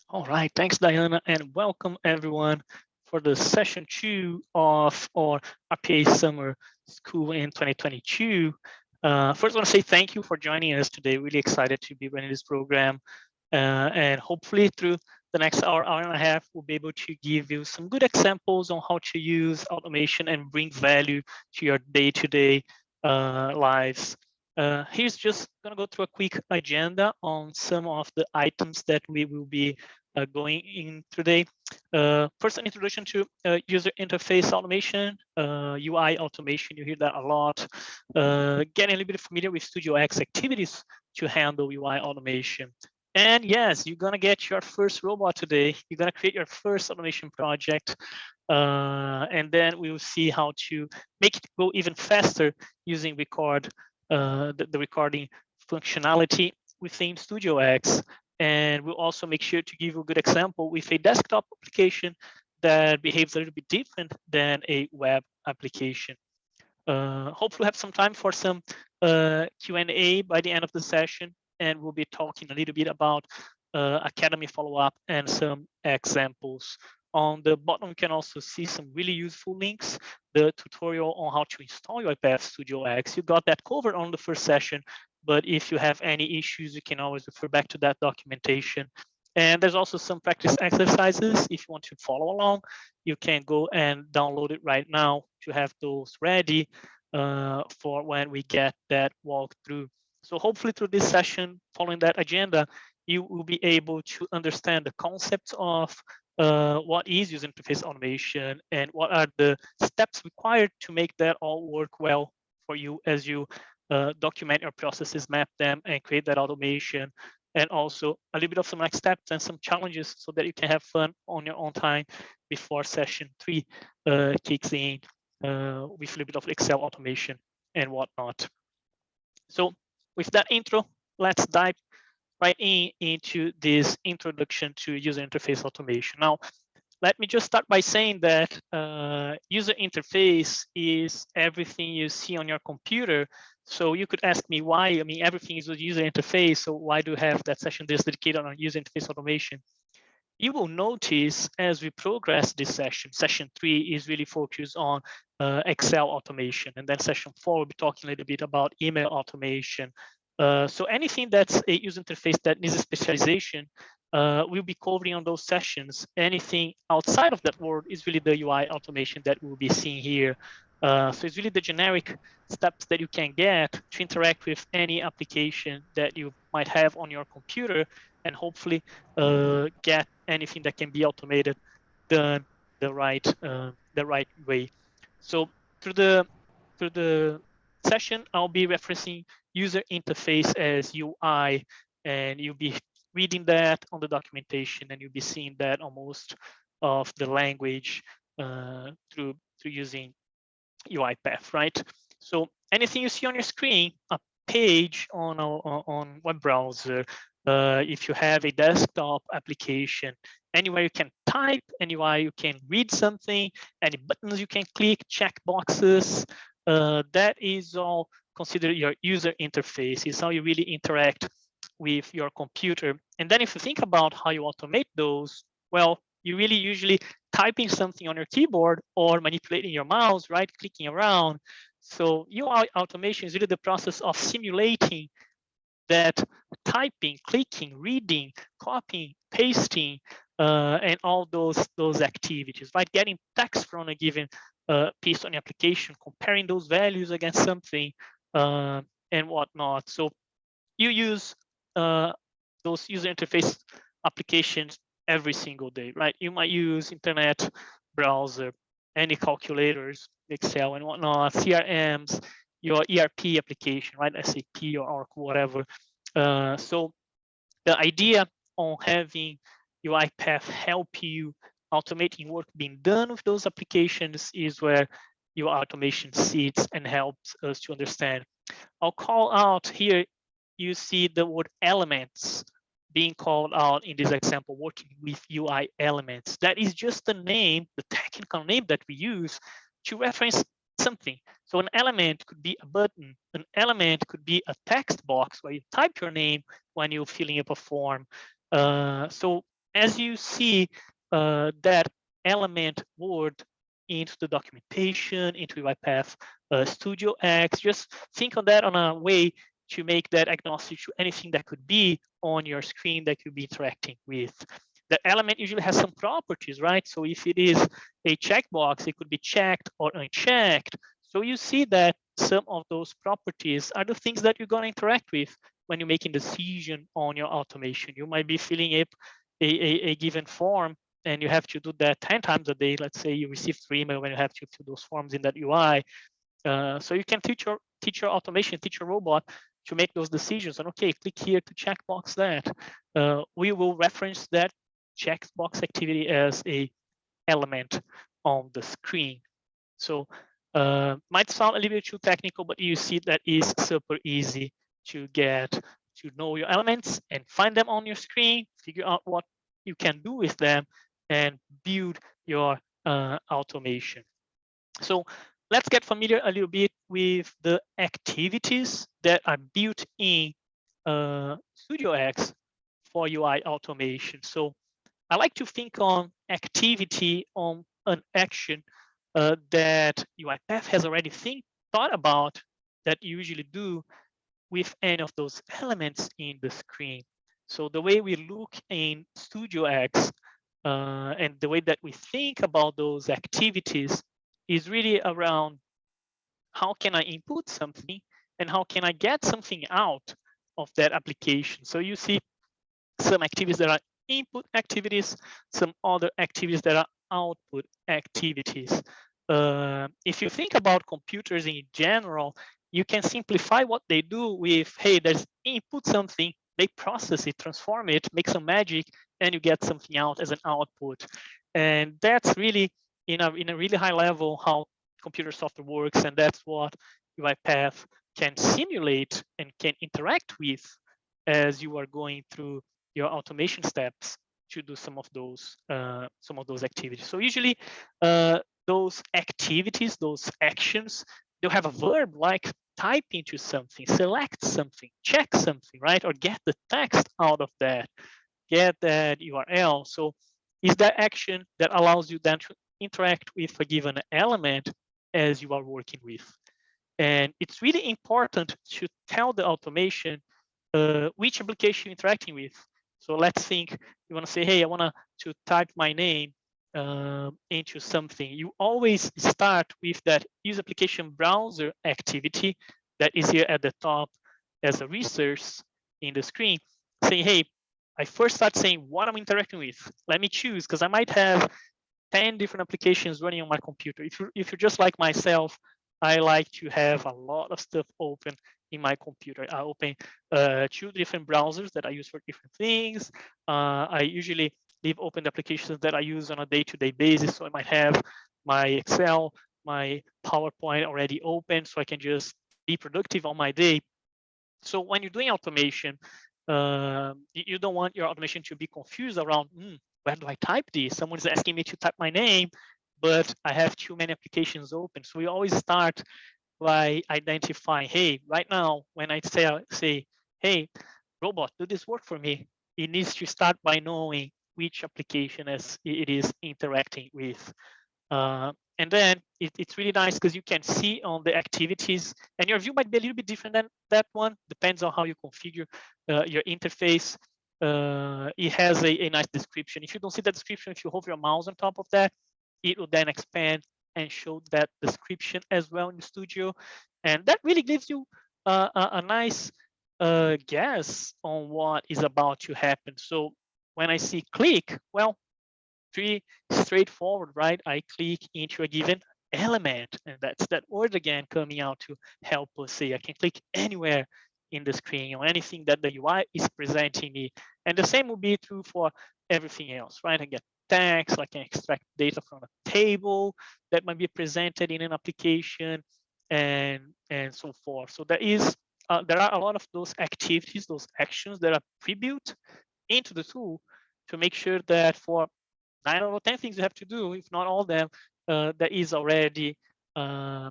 All right, thanks, Diana, and welcome everyone for the session 2 of our RPA Summer School in 2022. First, I want to say thank you for joining us today. Really excited to be running this program, and hopefully through the next hour and a half, we'll be able to give you some good examples on how to use automation and bring value to your day-to-day lives. Here's just going to go through a quick agenda on some of the items that we will be going in today. First, an introduction to user interface automation, UI automation. You hear that a lot. Getting a little bit familiar with StudioX activities to handle UI automation. And yes, you're gonna get your first robot today. You're gonna create your first automation project. And then we will see how to make it go even faster using the recording functionality within StudioX. And we'll also make sure to give you a good example with a desktop application that behaves a little bit different than a web application. Hopefully have some time for some Q&A by the end of the session, and we'll be talking a little bit about Academy follow-up and some examples. On the bottom, you can also see some really useful links, the tutorial on how to install UiPath StudioX. You got that covered on the first session, but if you have any issues, you can always refer back to that documentation. And there's also some practice exercises. If you want to follow along, you can go and download it right now to have those ready for when we get that walkthrough. So hopefully through this session, following that agenda, you will be able to understand the concepts of what is user interface automation and what are the steps required to make that all work well for you as you document your processes, map them, and create that automation. And also a little bit of some next steps and some challenges so that you can have fun on your own time before session 3 kicks in with a little bit of Excel automation and whatnot. So with that intro, let's dive right into this introduction to user interface automation. Now, let me just start by saying that user interface is everything you see on your computer. So you could ask me why. I mean, everything is a user interface. So why do you have that session that's dedicated on user interface automation? You will notice as we progress this session 3 is really focused on Excel automation. And then session 4, we'll be talking a little bit about email automation. So anything that's a user interface that needs a specialization, we'll be covering on those sessions. Anything outside of that world is really the UI automation that we'll be seeing here. So it's really the generic steps that you can get to interact with any application that you might have on your computer, and hopefully get anything that can be automated done the right way. So through the session, I'll be referencing user interface as UI, and you'll be reading that on the documentation, and you'll be seeing that on most of the language through using UiPath, right? So anything you see on your screen, a page on web browser, if you have a desktop application, anywhere you can type, anywhere you can read something, any buttons you can click, check boxes, that is all considered your user interface. It's how you really interact with your computer. And then if you think about how you automate those, well, you really usually typing something on your keyboard or manipulating your mouse, right? Clicking around. So UI automation is really the process of simulating that typing, clicking, reading, copying, pasting, and all those activities, right? Getting text from a given piece on the application, comparing those values against something, and whatnot. So you use those user interface applications every single day, right? You might use internet browser, any calculators, Excel and whatnot, CRMs, your ERP application, right? SAP or Oracle, whatever. So the idea on having UiPath help you automating work being done with those applications is where your automation sits and helps us to understand. I'll call out here, you see the word elements being called out in this example, working with UI elements. That is just the name, the technical name that we use to reference something. So an element could be a button. An element could be a text box where you type your name when you're filling up a form. So as you see that element word into the documentation, into UiPath StudioX, just think on that on a way to make that agnostic to anything that could be on your screen that you'll be interacting with. The element usually has some properties, right? So if it is a checkbox, it could be checked or unchecked. So you see that some of those properties are the things that you're going to interact with when you're making decision on your automation. You might be filling up a given form and you have to do that 10 times a day. Let's say you receive 3 email when you have to fill those forms in that UI. So you can teach your automation, teach your robot to make those decisions. And okay, click here to checkbox that. We will reference that checkbox activity as a element on the screen. So might sound a little bit too technical, but you see that is super easy to get to know your elements and find them on your screen, figure out what you can do with them, and build your automation. So let's get familiar a little bit with the activities that are built in StudioX for UI automation. So I like to think on activity on an action that UiPath has already thought about that you usually do with any of those elements in the screen. So the way we look in StudioX and the way that we think about those activities is really around how can I input something and how can I get something out of that application. So you see some activities that are input activities, some other activities that are output activities. If you think about computers in general, you can simplify what they do with, hey, there's input something, they process it, transform it, make some magic, and you get something out as an output. And that's really, in a really high level, how computer software works, and that's what UiPath can simulate and can interact with as you are going through your automation steps to do some of those activities. So usually those activities, those actions, they'll have a verb like type into something, select something, check something, right? Or get the text out of that, get that URL. So is that action that allows you then to interact with a given element as you are working with. And it's really important to tell the automation which application you're interacting with. So let's think you want to say, hey, I want to type my name into something. You always start with that use application browser activity that is here at the top as a resource in the screen, saying, hey, I first start saying what I'm interacting with. Let me choose, because I might have 10 different applications running on my computer. If you're just like myself, I like to have a lot of stuff open in my computer. I open 2 different browsers that I use for different things. I usually leave open the applications that I use on a day-to-day basis. So I might have my Excel, my PowerPoint already open, so I can just be productive on my day. So when you're doing automation, you don't want your automation to be confused around, where do I type this? Someone's asking me to type my name, but I have too many applications open. So we always start by identifying, hey, right now, when I say, hey, robot, do this work for me, it needs to start by knowing which application it is interacting with. And then it's really nice because you can see on the activities, and your view might be a little bit different than that one, depends on how you configure your interface. It has a nice description. If you don't see that description, if you hover your mouse on top of that, it will then expand and show that description as well in the studio. And that really gives you a nice guess on what is about to happen. So when I see click, well, pretty straightforward, right? I click into a given element, and that's that word again coming out to help us see. I can click anywhere in the screen or anything that the UI is presenting me. And the same will be true for everything else, right? I get text, I can extract data from a table that might be presented in an application, and so forth. So there are a lot of those activities, those actions that are pre-built into the tool to make sure that for 9 out of 10 things you have to do, if not all of them, there is already a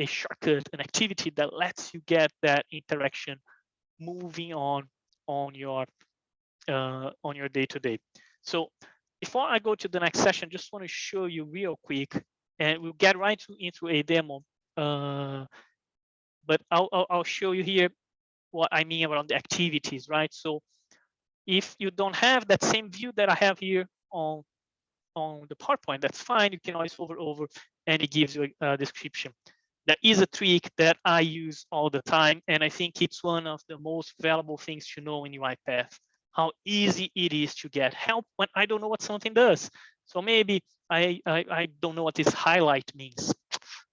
shortcut, an activity that lets you get that interaction moving on your day-to-day. So before I go to the next session, just want to show you real quick, and we'll get right into a demo. But I'll show you here what I mean around the activities, right? So if you don't have that same view that I have here on the PowerPoint, that's fine. You can always hover over and it gives you a description. There is a trick that I use all the time, and I think it's one of the most valuable things to know in UiPath, how easy it is to get help when I don't know what something does. So maybe I don't know what this highlight means.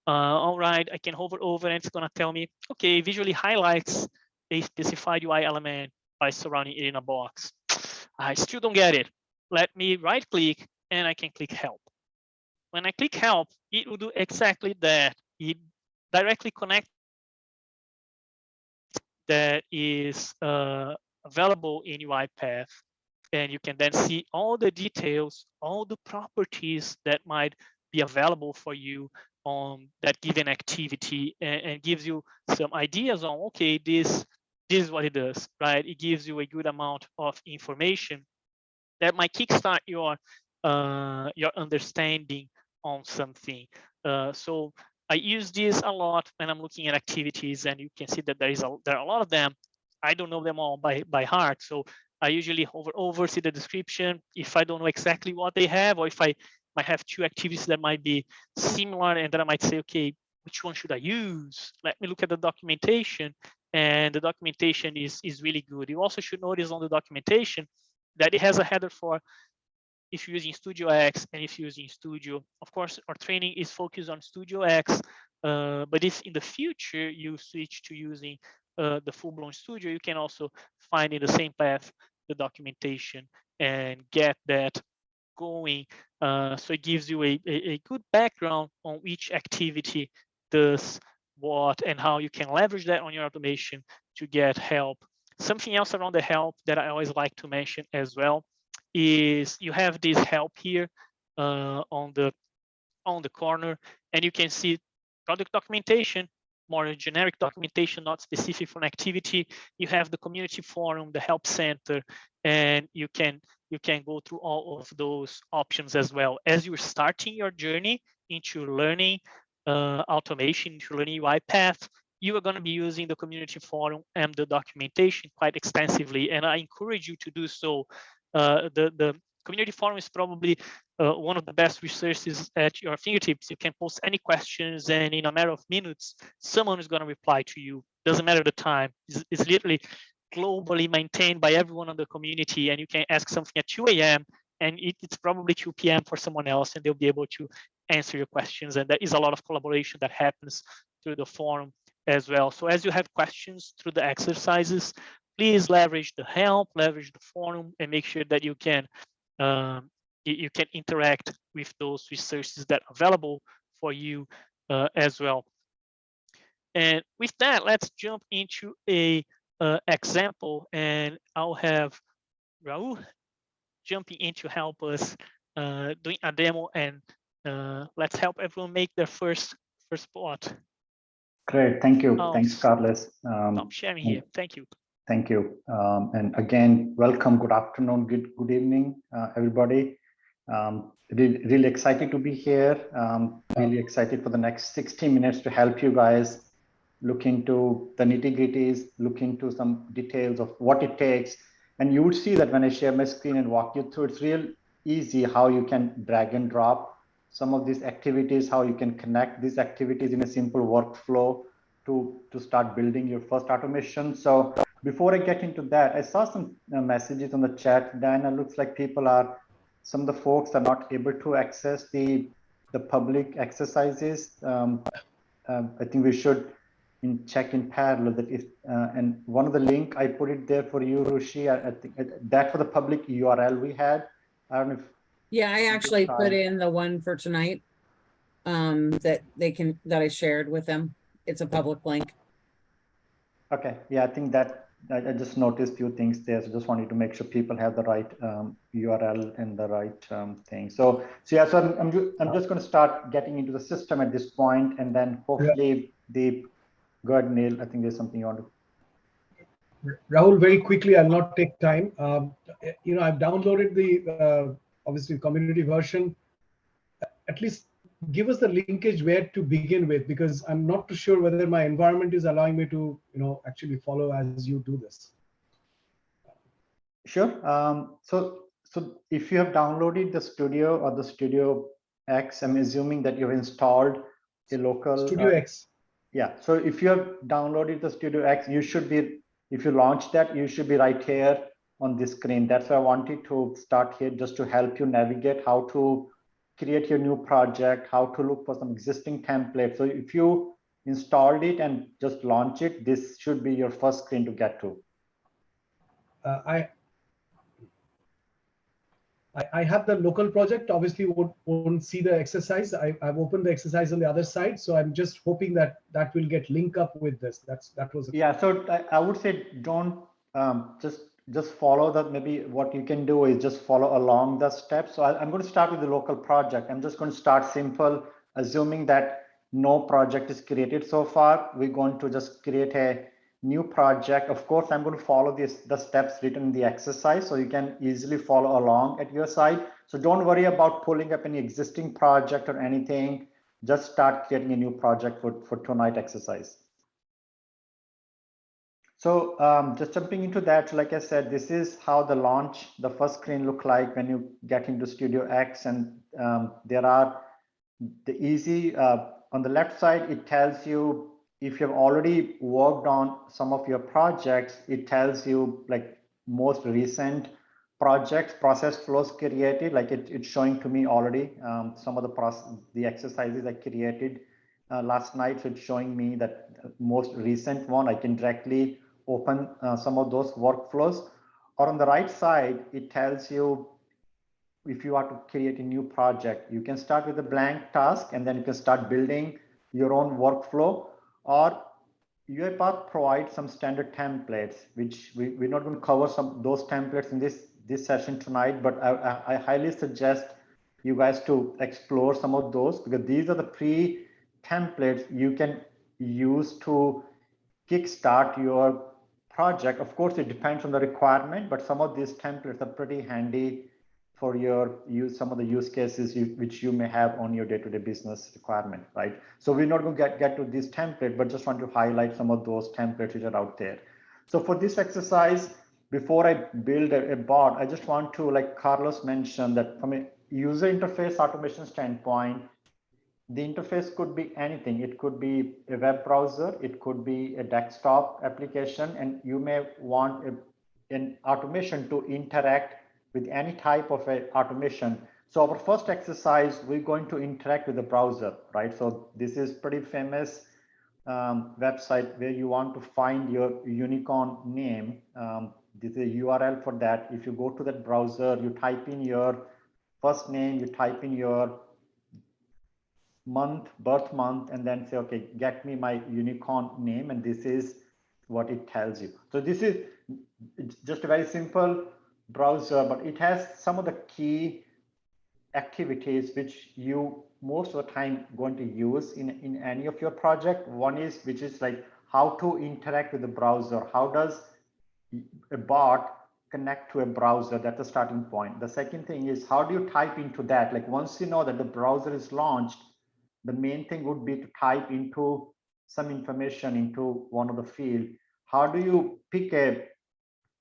All right, I can hover over and it's gonna tell me, okay, visually highlights a specified UI element by surrounding it in a box. I still don't get it. Let me right click and I can click help. When I click help, it will do exactly that. It directly connects that is available in UiPath. And you can then see all the details, all the properties that might be available for you on that given activity, and gives you some ideas on, okay, this is what it does, right? It gives you a good amount of information that might kickstart your understanding on something. So I use this a lot when I'm looking at activities, and you can see that there are a lot of them. I don't know them all by heart, so I usually hover over, see the description. If I don't know exactly what they have, or if I might have two activities that might be similar, and then I might say, okay, which one should I use? Let me look at the documentation, and the documentation is really good. You also should notice on the documentation that it has a header for if you're using StudioX and if you're using Studio. Of course, our training is focused on StudioX, but if in the future you switch to using the full-blown Studio, you can also find in the same path the documentation and get that going. So it gives you a good background on each activity does what and how you can leverage that on your automation to get help. Something else around the help that I always like to mention as well is you have this help here on the corner, and you can see product documentation, more generic documentation, not specific for an activity. You have the community forum, the help center, and you can go through all of those options as well. As you're starting your journey into learning automation, into learning UiPath, you are going to be using the community forum and the documentation quite extensively, and I encourage you to do so. The community forum is probably one of the best resources at your fingertips. You can post any questions, and in a matter of minutes, someone is going to reply to you. Doesn't matter the time. It's literally globally maintained by everyone on the community, and you can ask something at 2 a.m. and it's probably 2 p.m. for someone else, and they'll be able to answer your questions. And there is a lot of collaboration that happens through the forum as well. So as you have questions through the exercises, please leverage the help, leverage the forum, and make sure that you can interact with those resources that are available for you as well. And with that, let's jump into a example, and I'll have Raul jumping in to help us doing a demo, and let's help everyone make their first spot. Great, thank you. Thanks, Carlos. Stop sharing here. Thank you. Thank you. And again, welcome, good afternoon, good evening, everybody. Really excited to be here. Really excited for the next 60 minutes to help you guys look into the nitty-gritties, look into some details of what it takes. And you would see that when I share my screen and walk you through, it's real easy how you can drag and drop some of these activities, how you can connect these activities in a simple workflow to start building your first automation. So before I get into that, I saw some messages on the chat. Diana, looks like some of the folks are not able to access the public exercises. I think we should check in parallel that if, and one of the link, I put it there for you, Rushi, I think that for the public URL we had. I don't know if. Yeah, I actually put in the one for tonight that I shared with them. It's a public link. Okay, yeah, I think that I just noticed a few things there, so just wanted to make sure people have the right URL and the right thing. So yeah, so I'm just going to start getting into the system at this point, and then hopefully go ahead, Neil. I think there's something you want to. Rahul, very quickly, I'll not take time. I've downloaded the obviously community version. At least give us the linkage where to begin with, because I'm not too sure whether my environment is allowing me to, actually follow as you do this. Sure. So if you have downloaded the Studio or the StudioX, I'm assuming that you've installed a local StudioX. Yeah. So if you have downloaded the StudioX, you should be, if you launch that, you should be right here on this screen. That's why I wanted to start here, just to help you navigate how to create your new project, how to look for some existing templates. So if you installed it and just launch it, this should be your first screen to get to. I have the local project, obviously won't see the exercise. I've opened the exercise on the other side. So I'm just hoping that will get linked up with this. That was Yeah. So I would say don't just follow that. Maybe what you can do is just follow along the steps. So I'm going to start with the local project. I'm just going to start simple, assuming that no project is created so far. We're going to just create a new project. Of course, I'm going to follow the steps written in the exercise, so you can easily follow along at your side. So don't worry about pulling up any existing project or anything. Just start creating a new project for tonight exercise. So just jumping into that, like I said, this is how the first screen look like when you get into StudioX, and there are the easy, on the left side, it tells you if you've already worked on some of your projects, it tells you like most recent projects, process flows created, like it's showing to me already some of the exercises I created last night. So it's showing me that most recent one, I can directly open some of those workflows. Or on the right side, it tells you if you are to create a new project, you can start with a blank task and then you can start building your own workflow. Or UiPath provides some standard templates, which we're not going to cover some those templates in this session tonight, but I highly suggest you guys to explore some of those, because these are the pre-templates you can use to kickstart your project. Of course, it depends on the requirement, but some of these templates are pretty handy for your some of the use cases which you may have on your day-to-day business requirement, right? So we're not going to get to this template, but just want to highlight some of those templates which are out there. So for this exercise, before I build a bot, I just want to, like Carlos mentioned, that from a user interface automation standpoint, the interface could be anything. It could be a web browser, it could be a desktop application, and you may want an automation to interact with any type of a automation. So our first exercise, we're going to interact with the browser, right? So this is pretty famous website where you want to find your unicorn name. This is a URL for that. If you go to that browser, you type in your first name, you type in your birth month, and then say, okay, get me my unicorn name, and this is what it tells you. So this is just a very simple browser, but it has some of the key activities which you most of the time going to use in any of your project. One is, which is like how to interact with the browser. How does a bot connect to a browser? That's the starting point. The second thing is, how do you type into that? Like once you know that the browser is launched, the main thing would be to type into some information into one of the field. How do you pick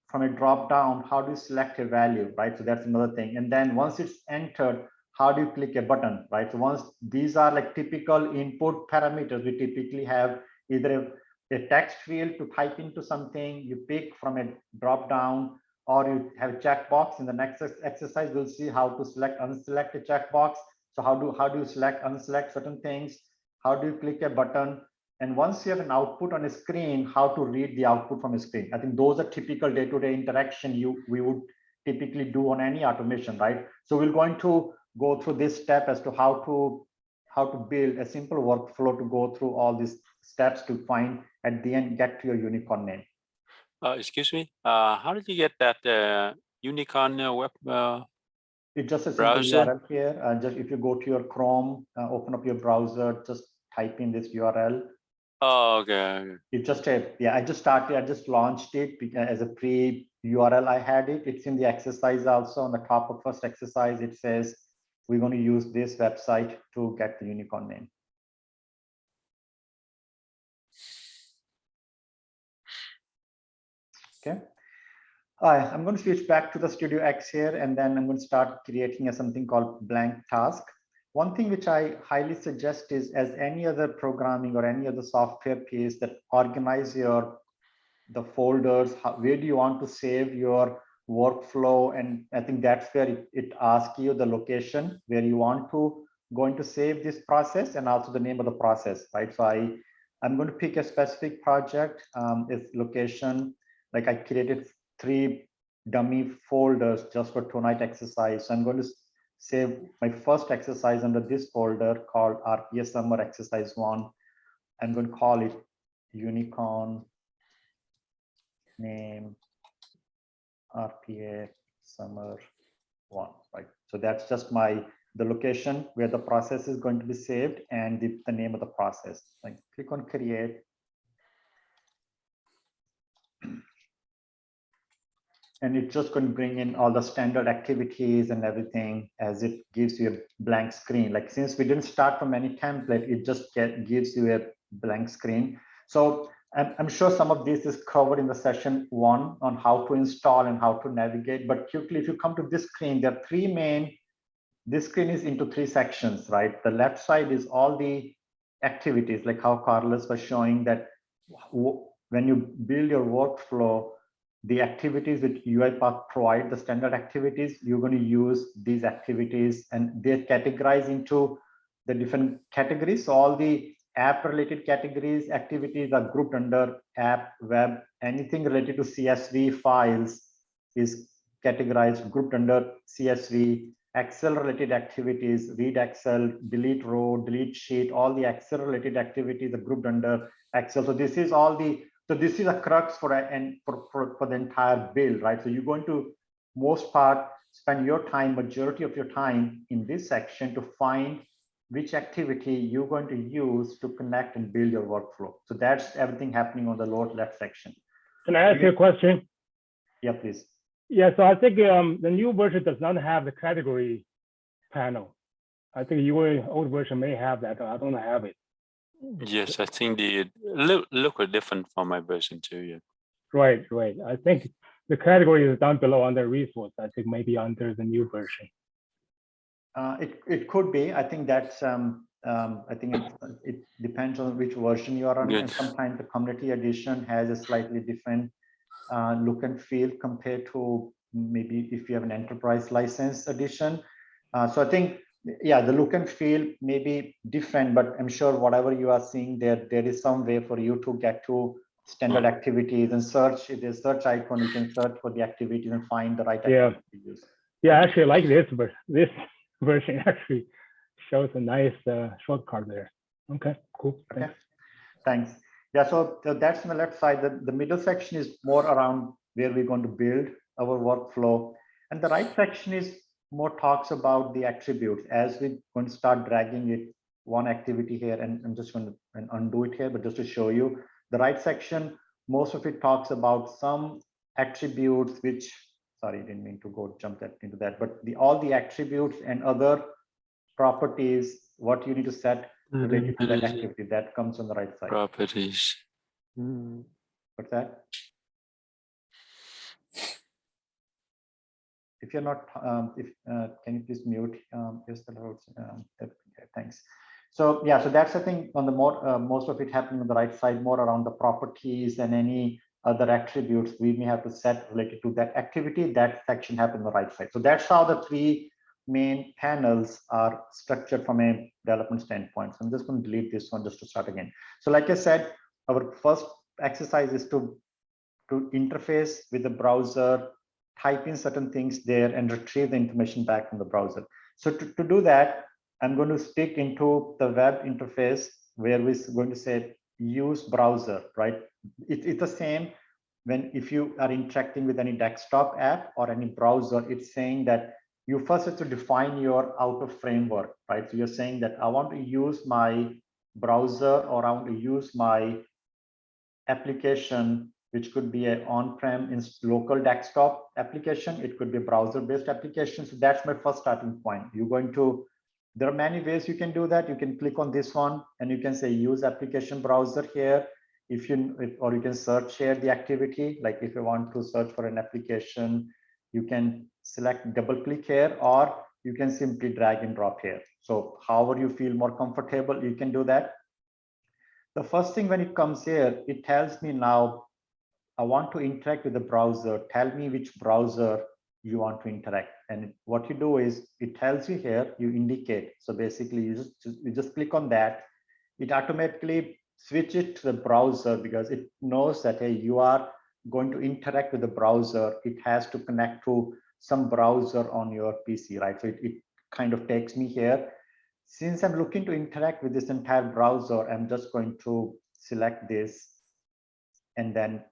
from a drop down, how do you select a value, right? So that's another thing. And then once it's entered, how do you click a button, right? So once these are like typical input parameters, we typically have either a text field to type into something, you pick from a drop down, or you have a checkbox. In the next exercise, we'll see how to select, unselect a checkbox. So how do you select, unselect certain things? How do you click a button? And once you have an output on a screen, how to read the output from a screen. I think those are typical day-to-day interaction we would typically do on any automation, right? So we're going to go through this step as to how to build a simple workflow to go through all these steps to find at the end, get to your unicorn name. Excuse me, how did you get that unicorn web It's just a browser? simple URL here. Just if you go to your Chrome, open up your browser, just type in this URL. Oh, okay. It just I just started. I just launched it as a pre URL. I had it. It's in the exercise also. On the top of first exercise, it says we're going to use this website to get the unicorn name. Okay. All right, I'm going to switch back to the StudioX here, and then I'm going to start creating something called blank task. One thing which I highly suggest is, as any other programming or any other software piece, that organize the folders. Where do you want to save your workflow? And I think that's where it asks you the location where you want to going to save this process, and also the name of the process, right? So I'm going to pick a specific project. Its location, like I created 3 dummy folders just for tonight exercise. So I'm going to save my first exercise under this folder called RPA Summer Exercise 1. I'm going to call it Unicorn Name RPA Summer 1, right? So that's just the location where the process is going to be saved, and the name of the process. Like, click on create. And it's just going to bring in all the standard activities and everything, as it gives you a blank screen. Like, since we didn't start from any template, it just gives you a blank screen. So I'm sure some of this is covered in the session 1 on how to install and how to navigate. But quickly, if you come to this screen, there are 3 main. This screen is into 3 sections, right? The left side is all the activities, like how Carlos was showing that when you build your workflow, the activities that UiPath provide, the standard activities, you're going to use these activities, and they're categorized into the different categories. So all the app related categories, activities are grouped under app, web. Anything related to CSV files is categorized, grouped under CSV. Excel related activities, read Excel, delete row, delete sheet, all the Excel related activities are grouped under Excel. So this is all the, so this is a crux for the entire build, right? So you're going to most part spend your time, majority of your time in this section to find which activity you're going to use to connect and build your workflow. So that's everything happening on the lower left section. Can I ask you a question? Yeah, please. Yeah, so I think the new version does not have the category panel. I think your old version may have that. I don't have it. Yes, I think the look are different from my version too. Yeah. Right. I think the category is down below under resource. I think maybe under the new version. It could be. I think that's I think it depends on which version you are running. Good. And sometimes the community edition has a slightly different look and feel compared to maybe if you have an enterprise license edition. So I think, yeah, the look and feel may be different, but I'm sure whatever you are seeing there is some way for you to get to standard activities and search. If there's search icon, you can search for the activities and find the right activity to use. Yeah, I actually like this version actually shows a nice shortcut there. Okay, cool. Okay, thanks. Yeah, so that's on the left side. The middle section is more around where we're going to build our workflow. And the right section is more talks about the attributes. As we're going to start dragging it, one activity here, and I'm just going to undo it here, but just to show you, the right section, most of it talks about some attributes, which, sorry, I didn't mean to go jump into that, but all the attributes and other properties, what you need to set related to that activity, that comes on the right side. Properties. What's that? If you're not, can you please mute? Here's the notes. Okay, thanks. So yeah, so that's the thing on the more most of it happening on the right side, more around the properties and any other attributes we may have to set related to that activity. That section happens on the right side. So that's how the 3 main panels are structured from a development standpoint. So I'm just going to delete this one just to start again. So like I said, our first exercise is to interface with the browser, type in certain things there and retrieve the information back from the browser. So to do that, I'm going to stick into the web interface where we're going to say use browser, right? It's the same if you are interacting with any desktop app or any browser, it's saying that you first have to define your out of framework, right? So you're saying that I want to use my browser, or I want to use my application, which could be an on-prem in local desktop application. It could be a browser-based application. So that's my first starting point. There are many ways you can do that. You can click on this one and you can say use application browser here. Or you can search here the activity. Like if you want to search for an application, you can select double click here, or you can simply drag and drop here. So however you feel more comfortable, you can do that. The first thing when it comes here, it tells me now, I want to interact with the browser. Tell me which browser you want to interact. And what you do is it tells you here, you indicate. So basically you just click on that. It automatically switches to the browser because it knows that, hey, you are going to interact with the browser. It has to connect to some browser on your PC, right? So it kind of takes me here. Since I'm looking to interact with this entire browser, I'm just going to select this, and then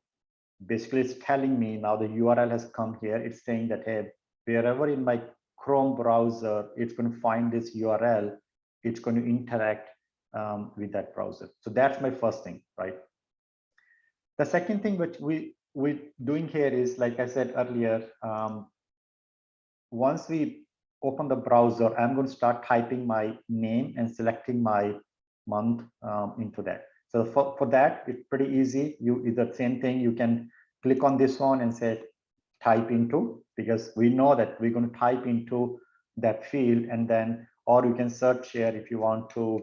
basically it's telling me now the URL has come here. It's saying that, hey, wherever in my Chrome browser, it's going to find this URL, it's going to interact with that browser. So that's my first thing, right? The second thing which we're doing here is, like I said earlier, once we open the browser, I'm going to start typing my name and selecting my month into that. So for that, it's pretty easy. You either same thing, you can click on this one and say type into, because we know that we're going to type into that field, and then, or you can search here if you want to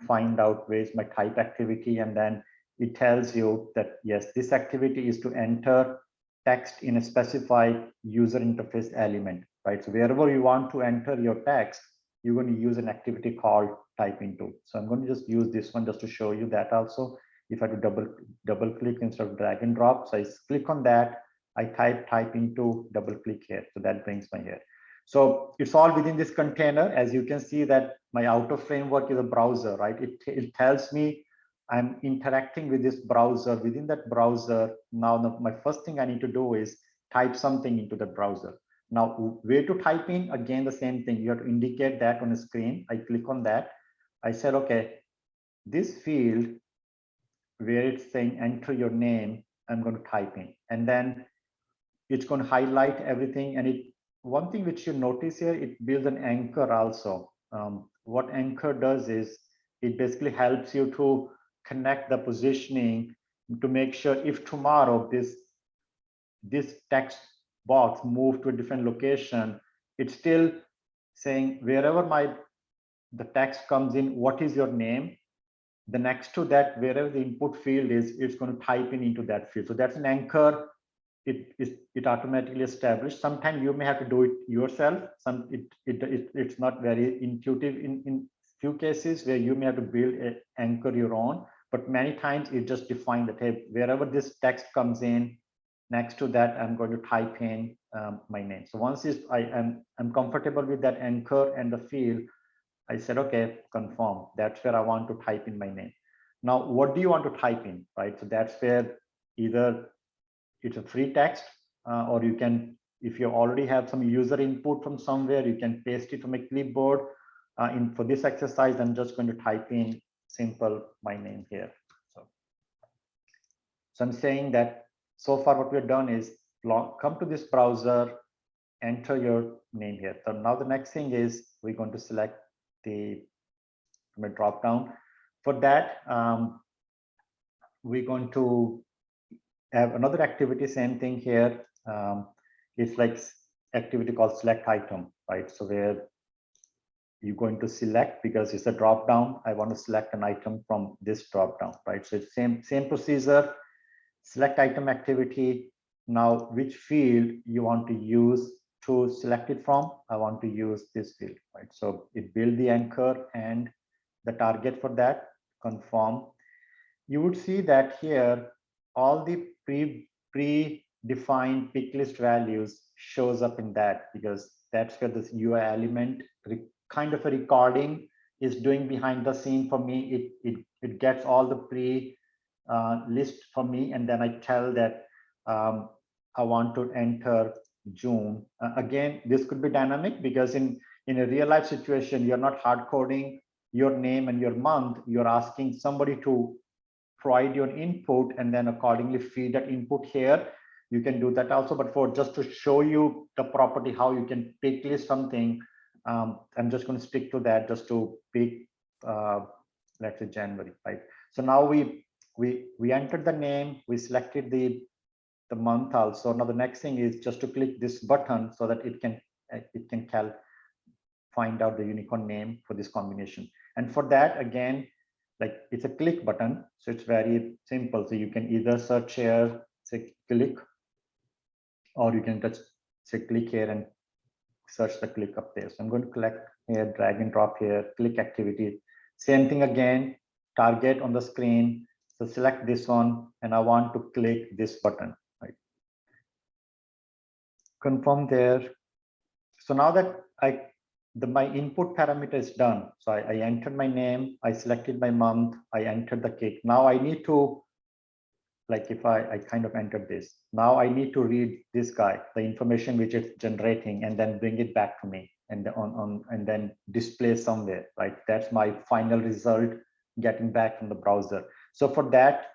find out where's my type activity, and then it tells you that yes, this activity is to enter text in a specified user interface element, right? So wherever you want to enter your text, you're going to use an activity called type into. So I'm going to just use this one just to show you that also. If I do double click instead of drag and drop, so I click on that, I type into, double click here. So that brings me here. So it's all within this container. As you can see that my outer framework is a browser, right? It tells me I'm interacting with this browser. Within that browser, now my first thing I need to do is type something into the browser. Now, where to type in? Again, the same thing. You have to indicate that on the screen. I click on that. I said, okay, this field where it's saying enter your name, I'm going to type in, and then it's going to highlight everything. And one thing which you notice here, it builds an anchor also. What anchor does is it basically helps you to connect the positioning to make sure if tomorrow this text box move to a different location, it's still saying wherever the text comes in, what is your name? The next to that, wherever the input field is, it's going to type into that field. So that's an anchor. It automatically established. Sometimes you may have to do it yourself. It's not very intuitive in few cases where you may have to build an anchor your own. But many times it just defines that, hey, wherever this text comes in, next to that, I'm going to type in my name. So once I'm comfortable with that anchor and the field, I said, okay, confirm. That's where I want to type in my name. Now, what do you want to type in, right? So that's where either it's a free text, or you can, if you already have some user input from somewhere, you can paste it from a clipboard. For this exercise, I'm just going to type in simple my name here. So I'm saying that so far what we've done is come to this browser, enter your name here. So now the next thing is we're going to select the drop down. For that, we're going to have another activity, same thing here. It's like activity called select item, right? So where you're going to select, because it's a drop down, I want to select an item from this drop down, right? So it's same procedure, select item activity. Now, which field you want to use to select it from? I want to use this field, right? So it build the anchor and the target for that, confirm. You would see that here, all the pre-defined pick list values shows up in that, because that's where this UI element kind of a recording is doing behind the scene for me. It gets all the pre list for me, and then I tell that I want to enter June. Again, this could be dynamic, because in a real life situation, you're not hard coding your name and your month, you're asking somebody to provide your input and then accordingly feed that input here. You can do that also, but for just to show you the property, how you can pick list something, I'm just going to stick to that just to pick, let's say January, right? So now we entered the name, we selected the month also. Now the next thing is just to click this button so that it can find out the unicorn name for this combination. And for that, again, like it's a click button, so it's very simple. So you can either search here, say click, or you can just say click here and search the click up there. So I'm going to click here, drag and drop here, click activity. Same thing again, target on the screen. So select this one, and I want to click this button, right? Confirm there. So now that my input parameter is done. So I entered my name, I selected my month, I entered the click. Now I need to, like if I kind of entered this, now I need to read this guy, the information which it's generating, and then bring it back to me and and then display somewhere, right? That's my final result getting back from the browser. So for that,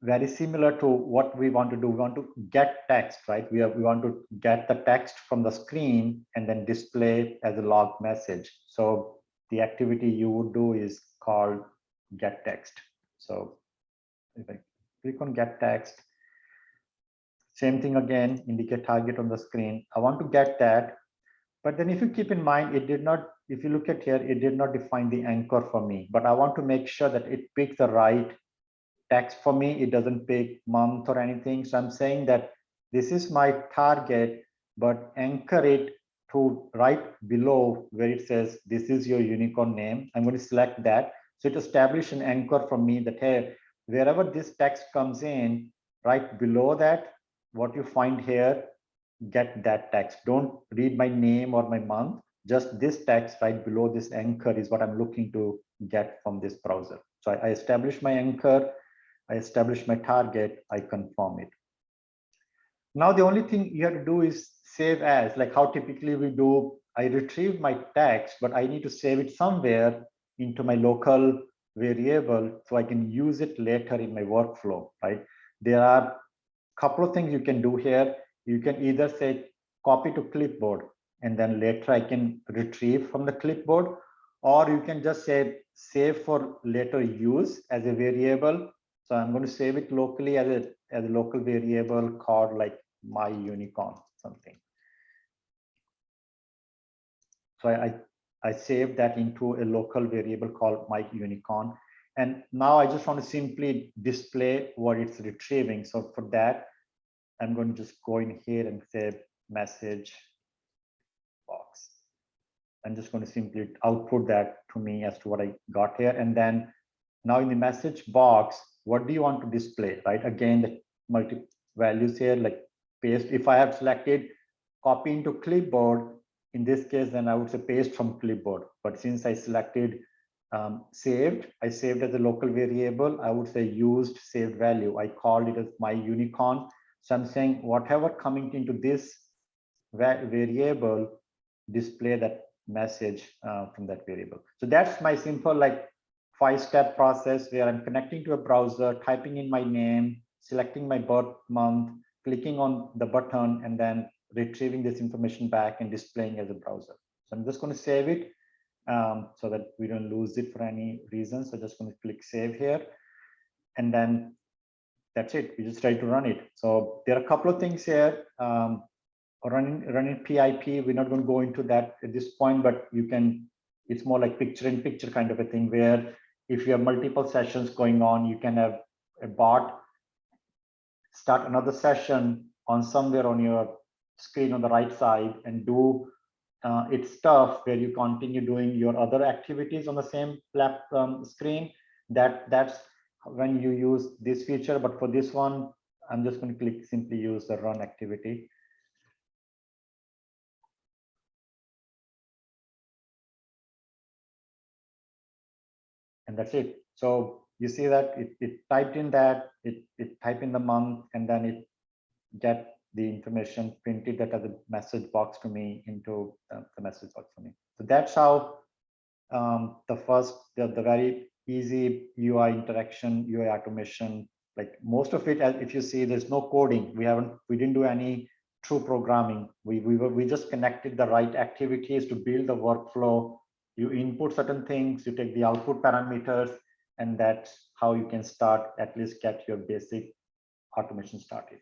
very similar to what we want to do, we want to get text, right? We want to get the text from the screen and then display as a log message. So the activity you would do is called get text. So if I click on get text, same thing again, indicate target on the screen. I want to get that, but then if you keep in mind, it did not, if you look at here, it did not define the anchor for me, but I want to make sure that it picks the right text for me. It doesn't pick month or anything. So I'm saying that this is my target, but anchor it to right below where it says, this is your unicorn name. I'm going to select that. So it establishes an anchor for me that, hey, wherever this text comes in, right below that, what you find here, get that text. Don't read my name or my month, just this text right below this anchor is what I'm looking to get from this browser. So I establish my anchor, I establish my target, I confirm it. Now the only thing you have to do is save as, like how typically we do. I retrieve my text, but I need to save it somewhere into my local variable so I can use it later in my workflow, right? There are a couple of things you can do here. You can either say copy to clipboard, and then later I can retrieve from the clipboard, or you can just say save for later use as a variable. So I'm going to save it locally as a local variable called like my unicorn something. So I saved that into a local variable called my unicorn. And now I just want to simply display what it's retrieving. So for that, I'm going to just go in here and say message box. I'm just going to simply output that to me as to what I got here. And then now in the message box, what do you want to display, right? Again, the multi values here, like paste. If I have selected copy into clipboard, in this case, then I would say paste from clipboard. But since I selected saved, I saved as a local variable, I would say used saved value. I called it as my unicorn. So I'm saying whatever coming into this variable, display that message from that variable. So that's my simple like 5-step process where I'm connecting to a browser, typing in my name, selecting my birth month, clicking on the button, and then retrieving this information back and displaying as a browser. So I'm just going to save it so that we don't lose it for any reason. So just going to click save here, and then that's it. We just try to run it. So there are a couple of things here. Running PIP, we're not going to go into that at this point, but you can, it's more like picture-in-picture kind of a thing where if you have multiple sessions going on, you can have a bot start another session on somewhere on your screen on the right side and do its stuff where you continue doing your other activities on the same screen. That's when you use this feature. But for this one, I'm just going to click simply use the run activity. And that's it. So you see that it typed in that, it typed in the month, and then it get the information, printed that as a message box to me into the message box for me. So that's how the very easy UI interaction, UI automation, like most of it, if you see, there's no coding. We didn't do any true programming. We just connected the right activities to build the workflow. You input certain things, you take the output parameters, and that's how you can start, at least get your basic automation started.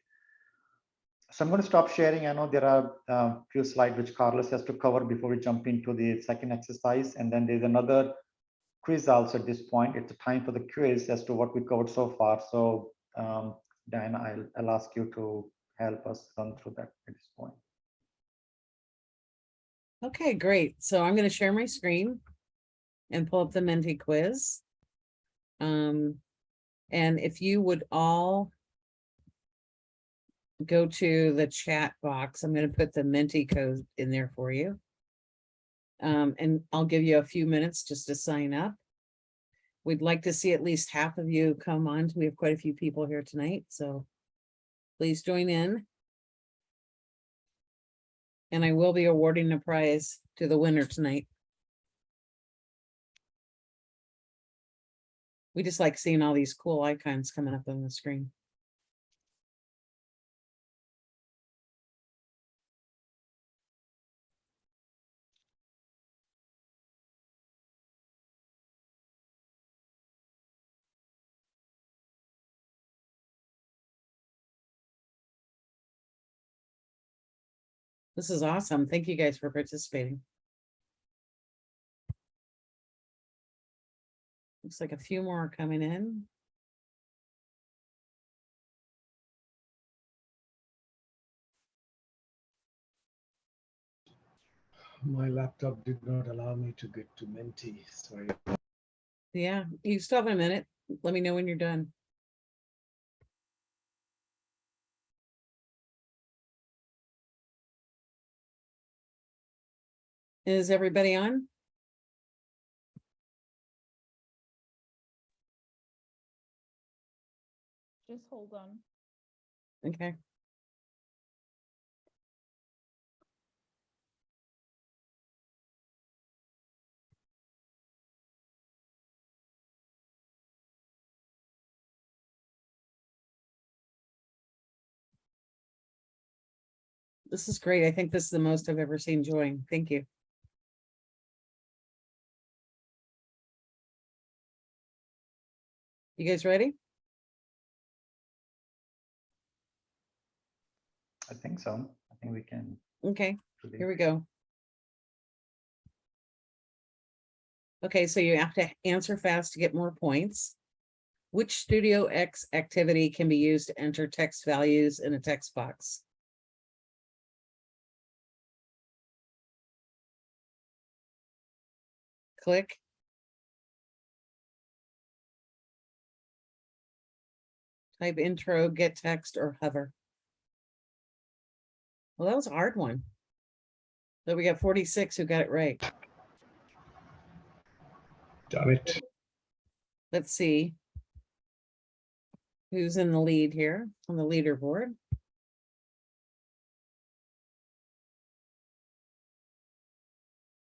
So I'm going to stop sharing. I know there are a few slides which Carlos has to cover before we jump into the second exercise. And then there's another quiz also at this point. It's a time for the quiz as to what we covered so far. So Diana, I'll ask you to help us run through that at this point. Okay, great. So I'm going to share my screen and pull up the Menti quiz. And if you would all go to the chat box, I'm going to put the Menti code in there for you. And I'll give you a few minutes just to sign up. We'd like to see at least half of you come on. We have quite a few people here tonight, so please join in. And I will be awarding a prize to the winner tonight. We just like seeing all these cool icons coming up on the screen. This is awesome. Thank you guys for participating. Looks like a few more are coming in. My laptop did not allow me to get to Menti. Sorry. Yeah, you still have a minute. Let me know when you're done. Is everybody on? Just hold on. Okay. This is great. I think this is the most I've ever seen join. Thank you. You guys ready? I think so. I think we can. Okay, here we go. Okay, so you have to answer fast to get more points. Which StudioX activity can be used to enter text values in a text box? Click. Type intro, get text, or hover. Well, that was a hard one. So we got 46 who got it right. Damn it. Let's see who's in the lead here on the leaderboard.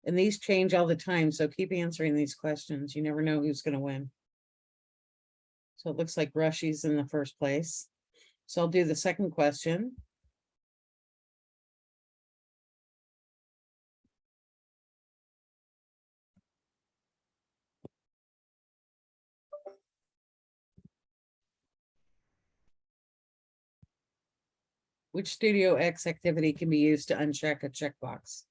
And these change all the time, so keep answering these questions. You never know who's going to win. So it looks like Rushy's in the first place. So I'll do the second question. Which StudioX activity can be used to uncheck a checkbox?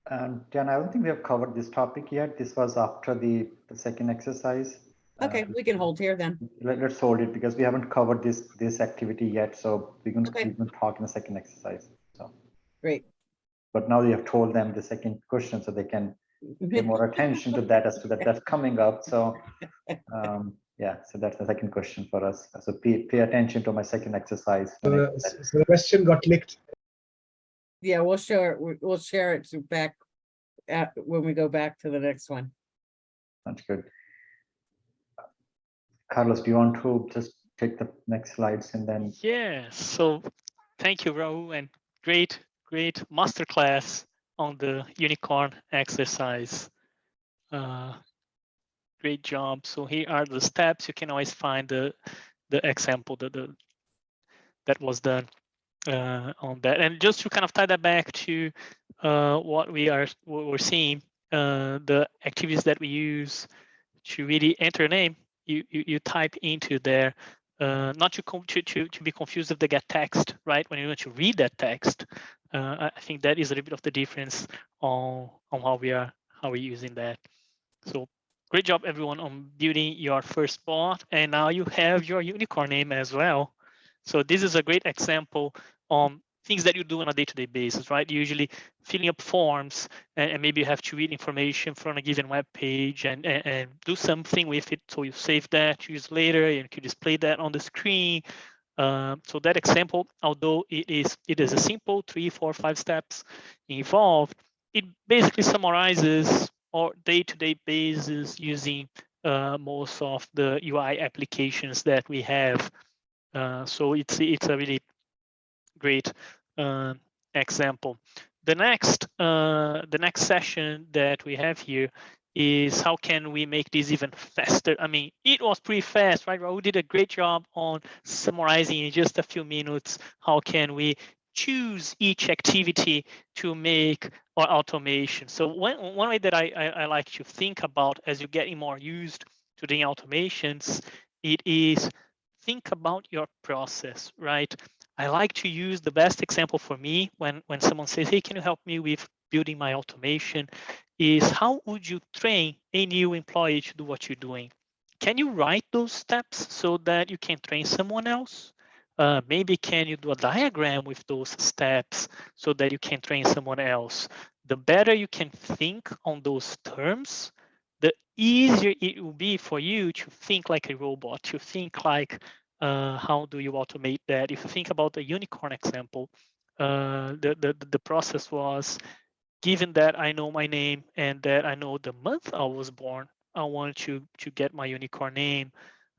Dan, I don't think we have covered this topic yet. This was after the second exercise. Okay, we can hold here then. Let's hold it because we haven't covered this activity yet. So we're going to talk in the second exercise. So great. But now you have told them the second question, so they can pay more attention to that as to that's coming up. So yeah, so that's the second question for us. So pay attention to my second exercise. So the question got clicked. Yeah, we'll share it back when we go back to the next one. That's good. Carlos, do you want to just take the next slides and then? Yeah, so thank you, Rahul, and great masterclass on the unicorn exercise. Great job. So here are the steps. You can always find the example that was done on that. And just to kind of tie that back to what we're seeing, the activities that we use to really enter a name, you type into there, not to be confused with the get text, right? When you want to read that text, I think that is a little bit of the difference on how we're using that. So great job, everyone, on building your first bot, and now you have your unicorn name as well. So this is a great example on things that you do on a day-to-day basis, right? Usually filling up forms, and maybe you have to read information from a given web page and do something with it. So you save that, use later, and you can display that on the screen. So that example, although it is a simple 3, 4, 5 steps involved, it basically summarizes our day-to-day basis using most of the UI applications that we have. So it's a really great example. The next session that we have here is how can we make this even faster? I mean, it was pretty fast, right? Raul did a great job on summarizing in just a few minutes. How can we choose each activity to make our automation? So one way that I like to think about as you're getting more used to doing automations, it is think about your process, right? I like to use the best example for me when someone says, hey, can you help me with building my automation, is how would you train a new employee to do what you're doing? Can you write those steps so that you can train someone else? Maybe can you do a diagram with those steps so that you can train someone else? The better you can think on those terms, the easier it will be for you to think like a robot, to think like, how do you automate that? If you think about the unicorn example, the process was, given that I know my name and that I know the month I was born, I want to get my unicorn name.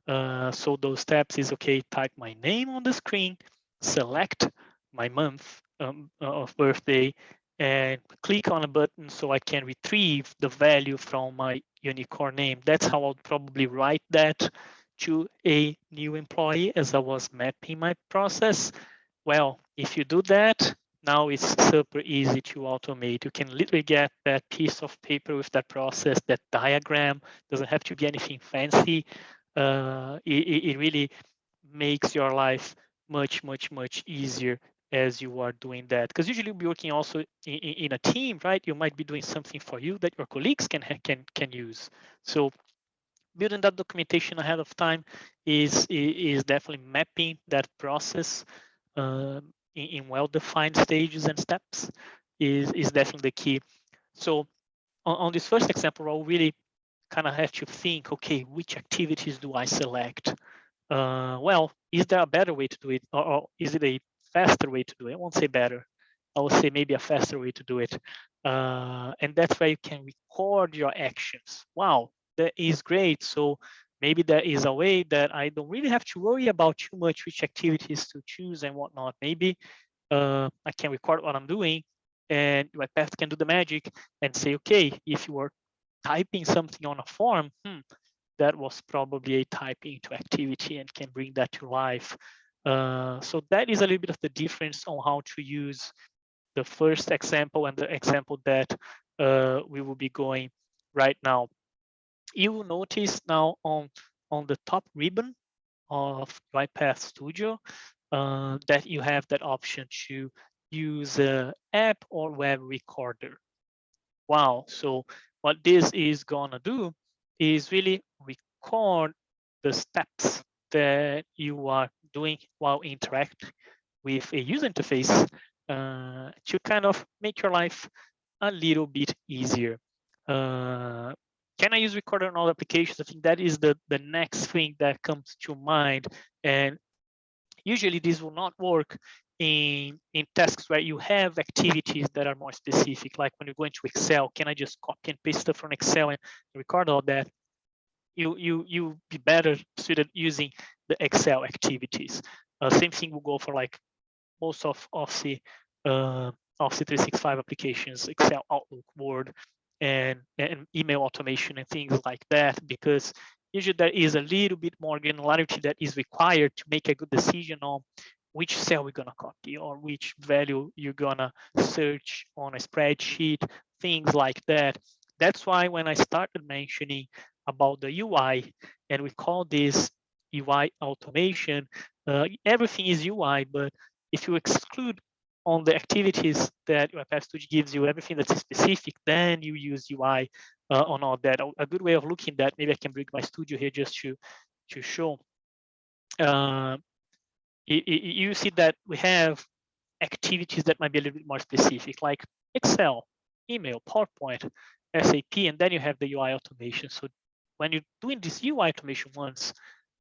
So those steps is, okay, type my name on the screen, select my month of birthday, and click on a button so I can retrieve the value from my unicorn name. That's how I'll probably write that to a new employee as I was mapping my process. Well, if you do that, now it's super easy to automate. You can literally get that piece of paper with that process, that diagram. Doesn't have to be anything fancy. It really makes your life much easier as you are doing that. Because usually you'll be working also in a team, right? You might be doing something for you that your colleagues can use. So building that documentation ahead of time is definitely mapping that process in well-defined stages and steps is definitely the key. So on this first example, I'll really kind of have to think, okay, which activities do I select? Well, is there a better way to do it, or is it a faster way to do it? I won't say better. I will say maybe a faster way to do it. And that's where you can record your actions. Wow, that is great. So maybe there is a way that I don't really have to worry about too much which activities to choose and whatnot. Maybe I can record what I'm doing, and my path can do the magic and say, okay, if you are typing something on a form, that was probably a typing into activity and can bring that to life. So that is a little bit of the difference on how to use the first example and the example that we will be going right now. You will notice now on the top ribbon of UiPath Studio that you have that option to use an app or web recorder. Wow, so what this is gonna do is really record the steps that you are doing while interacting with a user interface to kind of make your life a little bit easier. Can I use recorder on all applications? I think that is the next thing that comes to mind. And usually this will not work in tasks where you have activities that are more specific, like when you go into Excel. Can I just copy and paste stuff from Excel and record all that? You be better suited using the Excel activities. Same thing will go for like most of Office 365 applications, Excel, Outlook, Word. and email automation and things like that, because usually there is a little bit more granularity that is required to make a good decision on which cell we're gonna copy or which value you're gonna search on a spreadsheet, things like that. That's why when I started mentioning about the UI, and we call this UI automation, everything is UI, but if you exclude on the activities that UiPath Studio gives you, everything that's specific, then you use UI on all that. A good way of looking at that, maybe I can bring my studio here just to show. You see that we have activities that might be a little bit more specific, like Excel, email, PowerPoint, SAP, and then you have the UI automation. So when you're doing this UI automation once,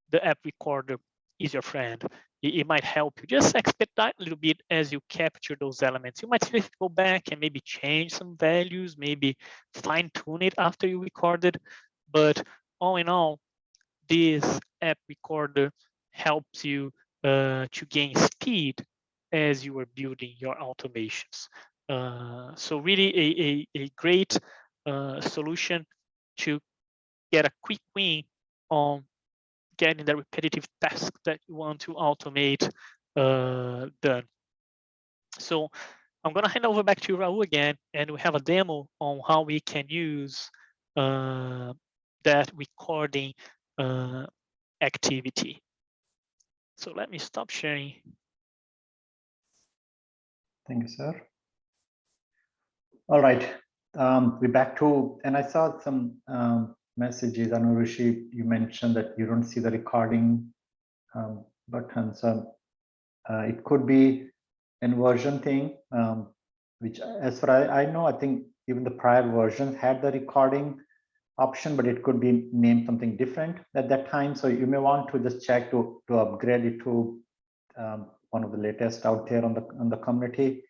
the app recorder is your friend. It might help you just expedite a little bit as you capture those elements. You might go back and maybe change some values, maybe fine tune it after you recorded. But all in all, this app recorder helps you to gain speed as you are building your automations. So really a great solution to get a quick win on getting the repetitive task that you want to automate done. So I'm gonna hand over back to Raul again, and we have a demo on how we can use that recording activity. So let me stop sharing. Thank you, sir. All right, we're back to, and I saw some messages. I know, Rishi, you mentioned that you don't see the recording button. So it could be an version thing, which as far as I know, I think even the prior versions had the recording option, but it could be named something different at that time. So you may want to just check to upgrade it to one of the latest out there on the community.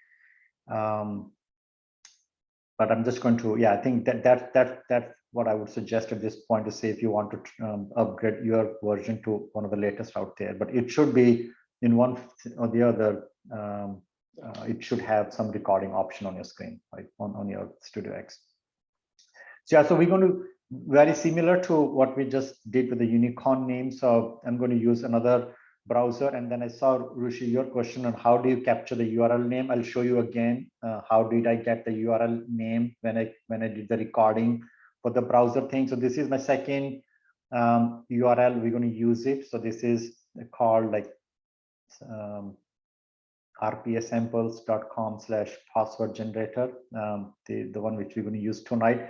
But I'm just going to, yeah, I think that's what I would suggest at this point, to say if you want to upgrade your version to one of the latest out there. But it should be in one or the other. It should have some recording option on your screen, right, on your StudioX. So yeah, so we're going to very similar to what we just did with the unicorn name. So I'm going to use another browser, and then I saw, Rishi, your question on how do you capture the URL name. I'll show you again how did I get the URL name when I did the recording for the browser thing. So this is my second URL. We're going to use it. So this is called like rpasamples.com/password generator, the one which we're going to use tonight.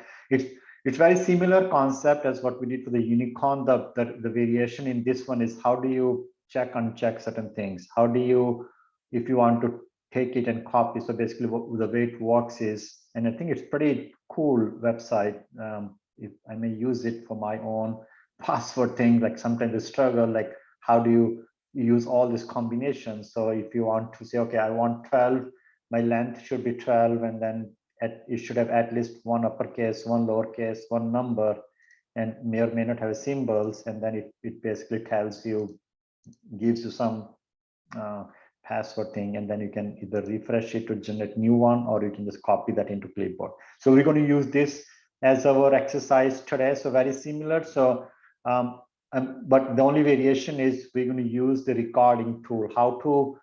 It's very similar concept as what we did for the unicorn. The variation in this one is how do you check uncheck certain things? How do you, if you want to take it and copy? So basically the way it works is, and I think it's pretty cool website. If I may use it for my own password thing, like sometimes I struggle, like how do you use all these combinations? So if you want to say, okay, I want 12, my length should be 12, and then it should have at least one uppercase, one lowercase, one number, and may or may not have symbols. And then it basically tells you, gives you some password thing, and then you can either refresh it to generate new one, or you can just copy that into clipboard. So we're going to use this as our exercise today. So very similar. So but the only variation is we're going to use the recording tool. How to,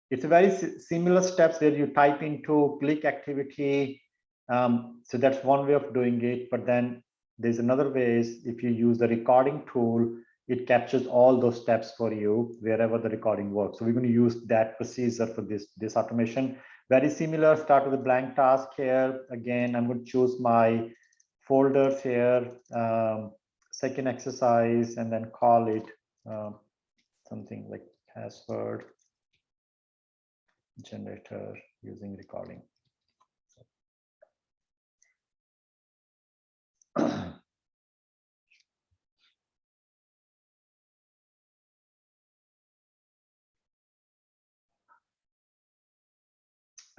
it's a very similar steps where you type into click activity. So that's one way of doing it. But then there's another way is if you use the recording tool, it captures all those steps for you wherever the recording works. So we're going to use that procedure for this automation. Very similar. Start with a blank task here. Again, I'm going to choose my folders here. Second exercise, and then call it something like password generator using recording.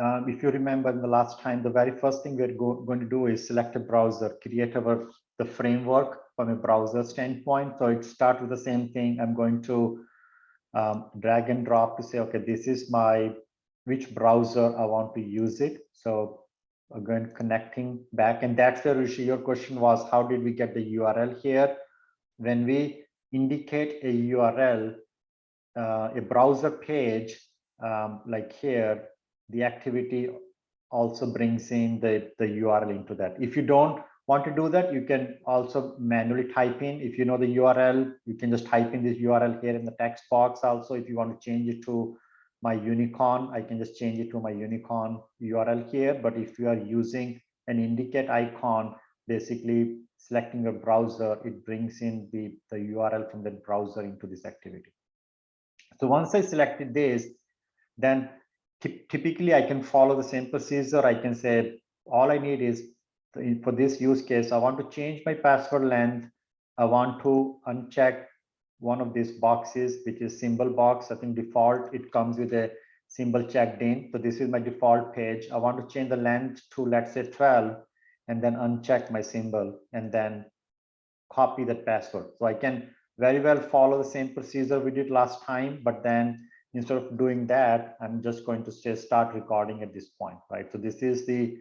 If you remember in the last time, the very first thing we're going to do is select a browser, create the framework from a browser standpoint. So it starts with the same thing. I'm going to drag and drop to say, okay, this is which browser I want to use it. So again, connecting back. And that's where, Rishi, your question was, how did we get the URL here? When we indicate a URL, a browser page, like here, the activity also brings in the URL into that. If you don't want to do that, you can also manually type in. If you know the URL, you can just type in this URL here in the text box. Also, if you want to change it to my unicorn, I can just change it to my unicorn URL here. But if you are using an indicate icon, basically selecting a browser, it brings in the URL from the browser into this activity. So once I selected this, then typically I can follow the same procedure. I can say, all I need is, for this use case, I want to change my password length. I want to uncheck one of these boxes, which is symbol box. I think default, it comes with a symbol checked in. So this is my default page. I want to change the length to, let's say, 12, and then uncheck my symbol and then copy that password. So I can very well follow the same procedure we did last time, but then instead of doing that, I'm just going to say start recording at this point, right? So this is the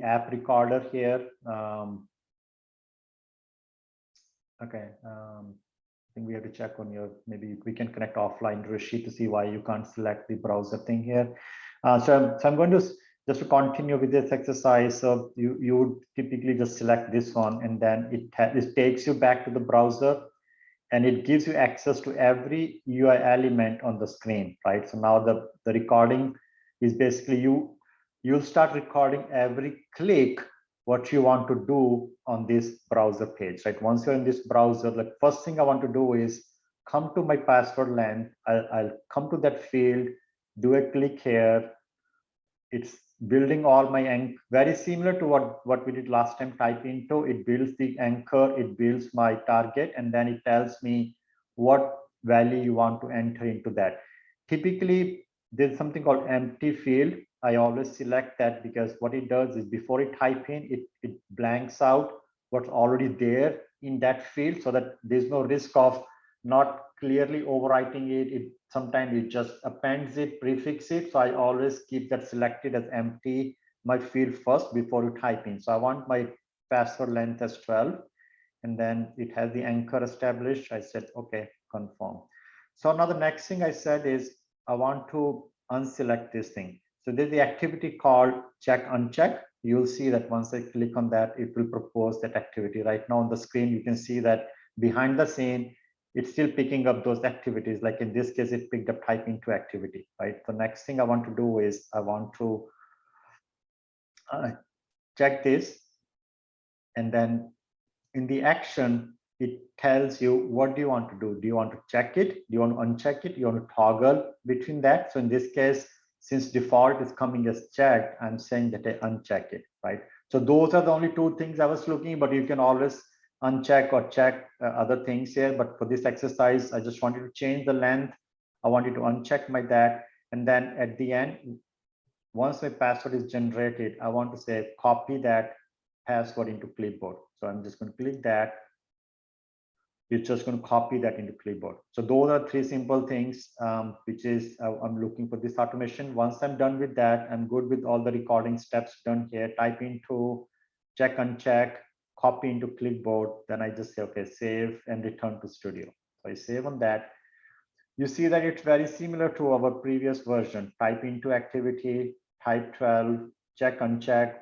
app recorder here. Okay, I think we have to check on your, maybe we can connect offline, Rishi, to see why you can't select the browser thing here. So I'm going to just to continue with this exercise. So you would typically just select this one, and then it takes you back to the browser, and it gives you access to every UI element on the screen, right? So now the recording is basically you'll start recording every click what you want to do on this browser page, right? Once you're in this browser, the first thing I want to do is come to my password length. I'll come to that field, do a click here. It's building all my anchor, very similar to what we did last time. Type into, it builds the anchor, it builds my target, and then it tells me what value you want to enter into that. Typically, there's something called empty field. I always select that because what it does is before it type in, it blanks out what's already there in that field, so that there's no risk of not clearly overwriting it. Sometimes it just appends it, prefix it. So I always keep that selected as empty, my field first before you type in. So I want my password length as 12, and then it has the anchor established. I said, okay, confirm. So now the next thing I said is I want to unselect this thing. So there's the activity called check uncheck. You'll see that once I click on that, it will propose that activity. Right now on the screen, you can see that behind the scene, it's still picking up those activities. Like in this case, it picked up type into activity, right? The next thing I want to do is I want to check this. And then in the action, it tells you, what do you want to do? Do you want to check it? Do you want to uncheck it? Do you want to toggle between that? So in this case, since default is coming as checked, I'm saying that I uncheck it, right? So those are the only two things I was looking, but you can always uncheck or check other things here. But for this exercise, I just wanted to change the length. I wanted to uncheck my that. And then at the end, once my password is generated, I want to say copy that password into clipboard. So I'm just going to click that. It's just going to copy that into clipboard. So those are three simple things, which is I'm looking for this automation. Once I'm done with that, I'm good with all the recording steps done here. Type into, check, uncheck, copy into clipboard. Then I just say, okay, save and return to Studio. So I save on that. You see that it's very similar to our previous version. Type into activity, type 12, check, uncheck,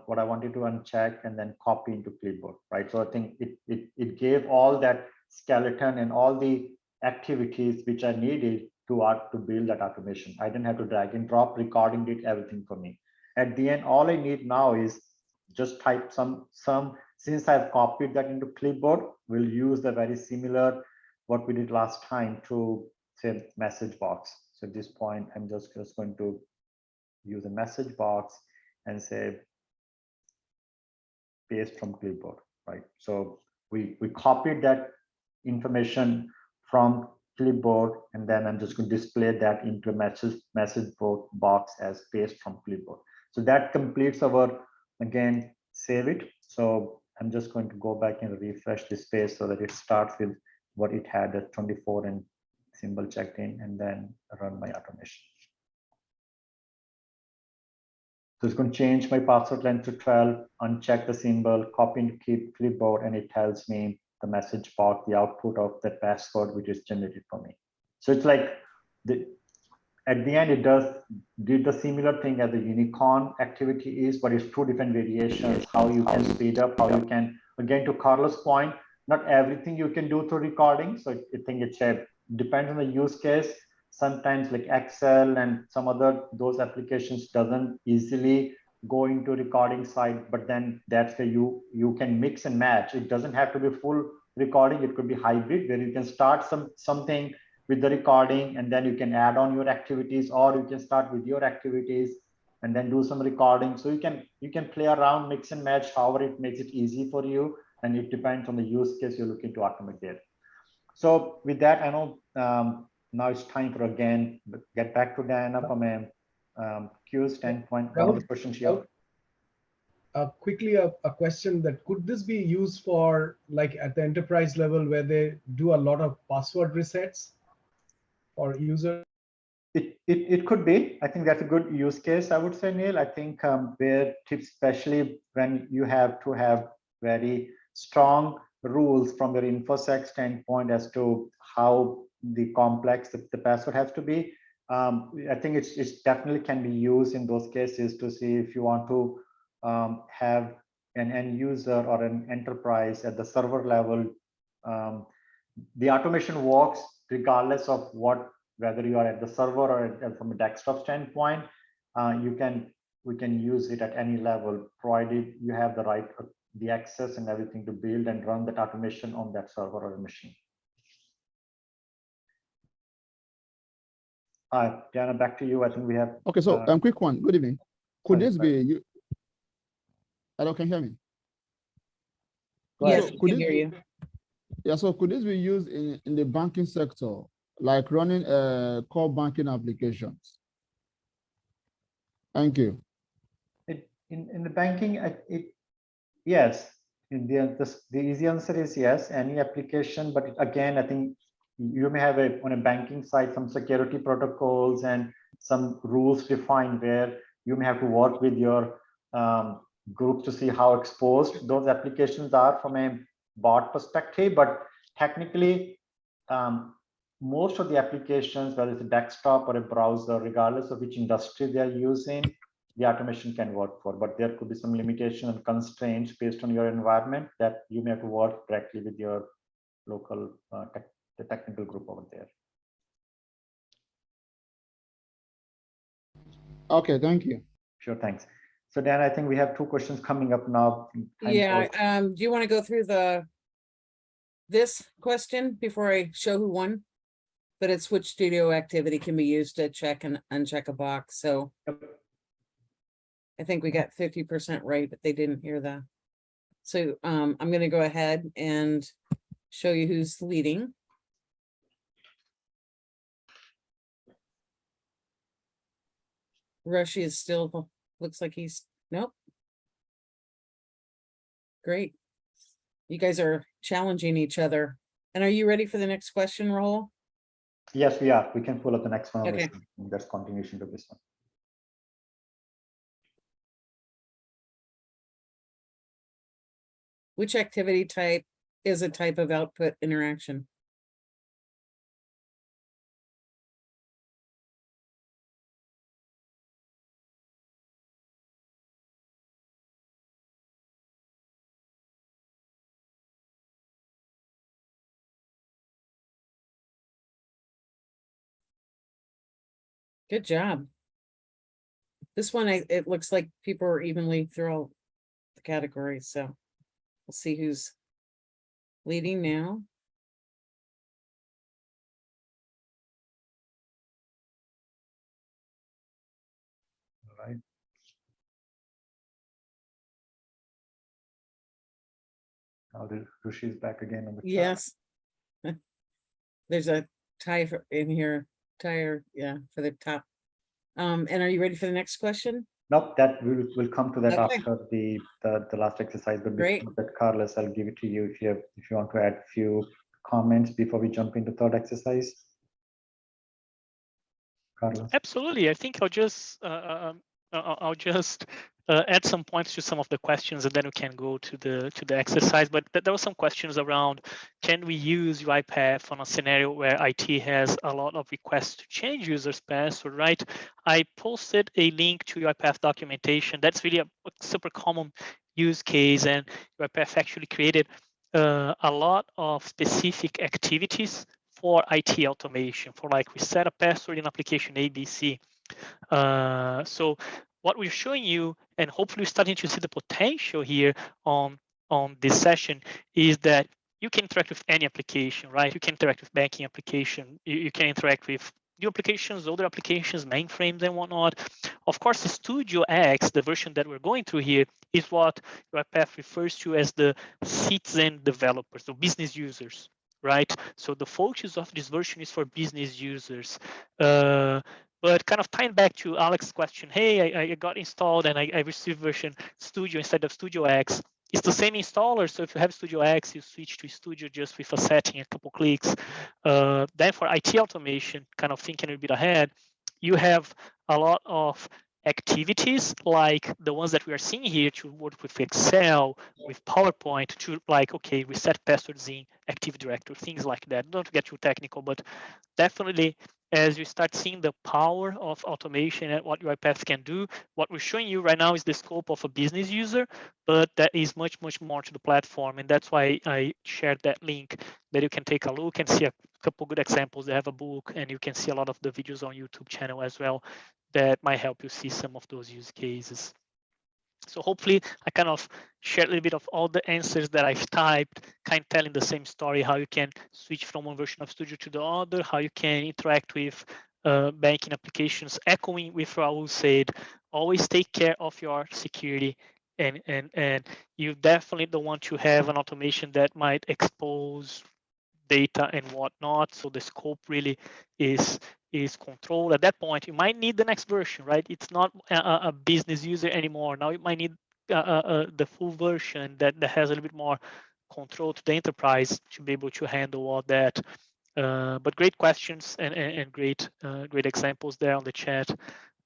what I wanted to uncheck, and then copy into clipboard, right? So I think it gave all that skeleton and all the activities which I needed to build that automation. I didn't have to drag and drop. Recording did everything for me. At the end, all I need now is just type some, since I've copied that into clipboard, we'll use the very similar what we did last time to say message box. So at this point, I'm just going to use a message box and say paste from clipboard, right? So we copied that information from clipboard, and then I'm just going to display that into a message box as paste from clipboard. So that completes our, again, save it. So I'm just going to go back and refresh this page so that it starts with what it had at 24 and symbol checked in, and then run my automation. So it's going to change my password length to 12, uncheck the symbol, copy into clipboard, and it tells me the message box, the output of that password, which is generated for me. So it's like at the end, it did the similar thing as the unicorn activity is, but it's two different variations, how you can speed up, how you can, again, to Carlos' point, not everything you can do through recording. So I think it's depends on the use case. Sometimes like Excel and some other, those applications doesn't easily go into recording side, but then that's where you can mix and match. It doesn't have to be full recording. It could be hybrid, where you can start something with the recording, and then you can add on your activities, or you can start with your activities and then do some recording. So you can play around, mix and match, however it makes it easy for you, and it depends on the use case you're looking to automate there. So with that, I know now it's time for again get back to Diana from a Q standpoint. One of the questions here. Quickly, a question that could this be used for like at the enterprise level where they do a lot of password resets for users? It could be. I think that's a good use case, I would say, Neil. I think where especially when you have to have very strong rules from your InfoSec standpoint as to how the complex the password has to be. I think it's definitely can be used in those cases to see if you want to have an end user or an enterprise at the server level. The automation works regardless of whether you are at the server or from a desktop standpoint. We can use it at any level, provided you have the access and everything to build and run that automation on that server or machine. Diana, back to you. I think we have. Okay, so quick one. Good evening. Could this be? Hello, can you hear me? Yes, we can hear you. Yeah, so could this be used in the banking sector, like running core banking applications? Thank you. In the banking, yes. The easy answer is yes, any application. But again, I think you may have on a banking side some security protocols and some rules defined where you may have to work with your group to see how exposed those applications are from a bot perspective. But technically, most of the applications, whether it's a desktop or a browser, regardless of which industry they're using, the automation can work for. But there could be some limitation and constraints based on your environment that you may have to work directly with your local the technical group over there. Okay, thank you. Sure, thanks. So Dan, I think we have two questions coming up now. Yeah, do you want to go through this question before I show who won? But it's which studio activity can be used to check and uncheck a box. So I think we got 50% right, but they didn't hear that. So I'm going to go ahead and show you who's leading. Rushy is still, looks like he's, nope. Great. You guys are challenging each other. And are you ready for the next question, Rahul? Yes, we are. We can pull up the next one. Okay. That's continuation to this one. Which activity type is a type of output interaction? Good job. This one, it looks like people are evenly through all the categories, so we'll see who's leading now. All right. Now Rushi's back again on the Yes. There's a tie in here, tire, yeah, for the top. And are you ready for the next question? Nope, that we'll come to that Okay. after the last exercise. But Great. before that, Carlos, I'll give it to you if you want to add a few comments before we jump into third exercise. Carlos. Absolutely. I think I'll just I'll just add some points to some of the questions, and then we can go to the exercise. But there were some questions around: can we use UiPath on a scenario where IT has a lot of requests to change users' password? Right. I posted a link to UiPath documentation. That's really a super common use case, and UiPath actually created a lot of specific activities for IT automation, for like reset a password in application ABC. So what we're showing you, and hopefully starting to see the potential here on this session, is that you can interact with any application, right? You can interact with banking application. You can interact with new applications, older applications, mainframes, and whatnot. Of course, the StudioX, the version that we're going through here, is what UiPath refers to as the citizen developers, so business users, right? So the focus of this version is for business users. But kind of tying back to Alex's question, hey, I got installed and I received version Studio instead of StudioX. It's the same installer. So if you have StudioX, you switch to Studio just with a setting, a couple clicks. Then for IT automation, kind of thinking a bit ahead, you have a lot of activities like the ones that we are seeing here to work with Excel, with PowerPoint, to like, okay, reset passwords in Active Directory, things like that. Don't get too technical, but definitely as you start seeing the power of automation and what UiPath can do, what we're showing you right now is the scope of a business user, but that is much, much more to the platform. And that's why I shared that link that you can take a look and see a couple good examples. They have a book, and you can see a lot of the videos on YouTube channel as well that might help you see some of those use cases. So hopefully I kind of shared a little bit of all the answers that I've typed, kind of telling the same story, how you can switch from one version of Studio to the other, how you can interact with banking applications, echoing with Raul said, always take care of your security. And you definitely don't want to have an automation that might expose data and whatnot. So the scope really is controlled. At that point, you might need the next version, right? It's not a business user anymore. Now you might need the full version that has a little bit more control to the enterprise to be able to handle all that. But great questions and great examples there on the chat.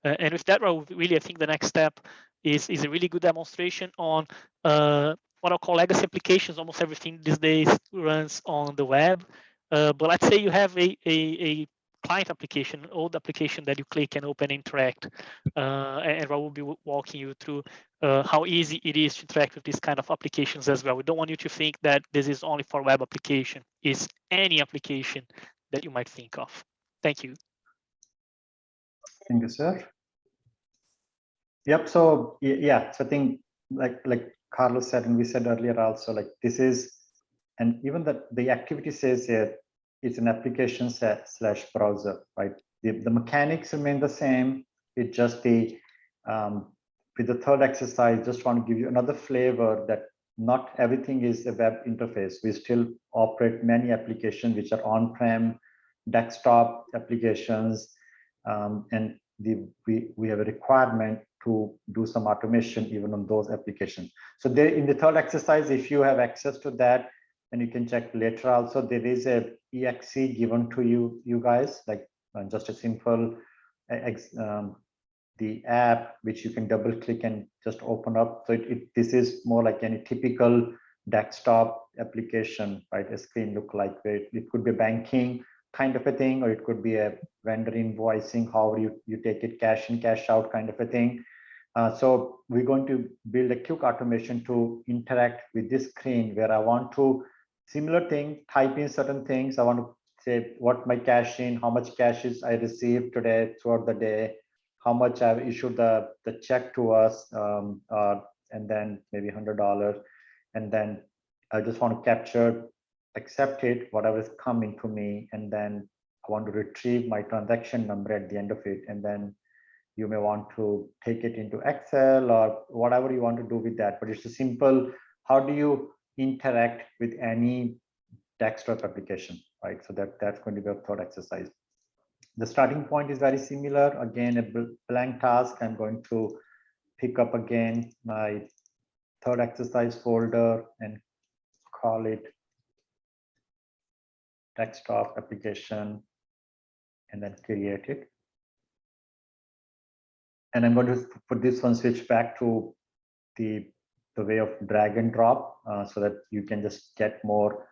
And with that, Raul, really, I think the next step is a really good demonstration on what I'll call legacy applications. Almost everything these days runs on the web. But let's say you have a client application, an old application that you click and open and interact. And Raul will be walking you through how easy it is to interact with these kind of applications as well. We don't want you to think that this is only for web application. It's any application that you might think of. Thank you. Thank you, sir. Yep. So yeah, so I think like Carlos said, and we said earlier also, like this is, and even the activity says here, it's an application / browser, right? The mechanics remain the same. It's just the with the third exercise, just want to give you another flavor that not everything is a web interface. We still operate many applications which are on-prem, desktop applications, and we have a requirement to do some automation even on those applications. So there in the third exercise, if you have access to that, and you can check later also, there is a exe given to you guys, like just a simple the app which you can double click and just open up. So this is more like any typical desktop application, right? A screen look like it could be banking kind of a thing, or it could be a vendor invoicing, how you take it cash in, cash out kind of a thing. So we're going to build a quick automation to interact with this screen where I want to similar thing, type in certain things. I want to say what my cash in, how much cash is I received today throughout the day, how much I've issued the check to us, and then maybe $100. And then I just want to capture, accept it, whatever is coming to me. And then I want to retrieve my transaction number at the end of it. And then you may want to take it into Excel or whatever you want to do with that. But it's a simple, how do you interact with any desktop application, right? So that's going to be a third exercise. The starting point is very similar. Again, a blank task. I'm going to pick up again my third exercise folder and call it desktop application, and then create it. And I'm going to, for this one, switch back to the way of drag and drop so that you can just get more,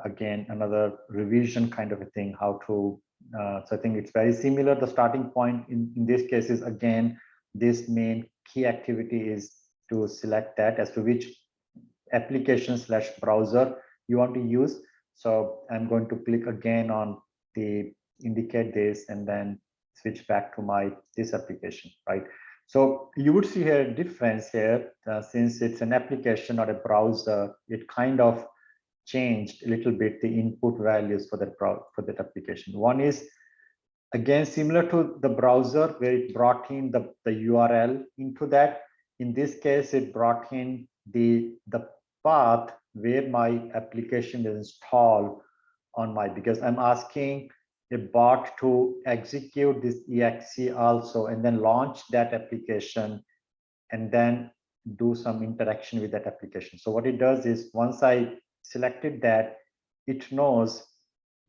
again, another revision kind of a thing, how to, so I think it's very similar. The starting point in this case is, again, this main key activity is to select that as to which application/browser you want to use. So I'm going to click again on the indicate this and then switch back to this application, right? So you would see here a difference here, since it's an application or a browser, it kind of changed a little bit the input values for that application. One is, again, similar to the browser where it brought in the URL into that. In this case, it brought in the path where my application is installed on because I'm asking a bot to execute this exe also and then launch that application and then do some interaction with that application. So what it does is, once I selected that, it knows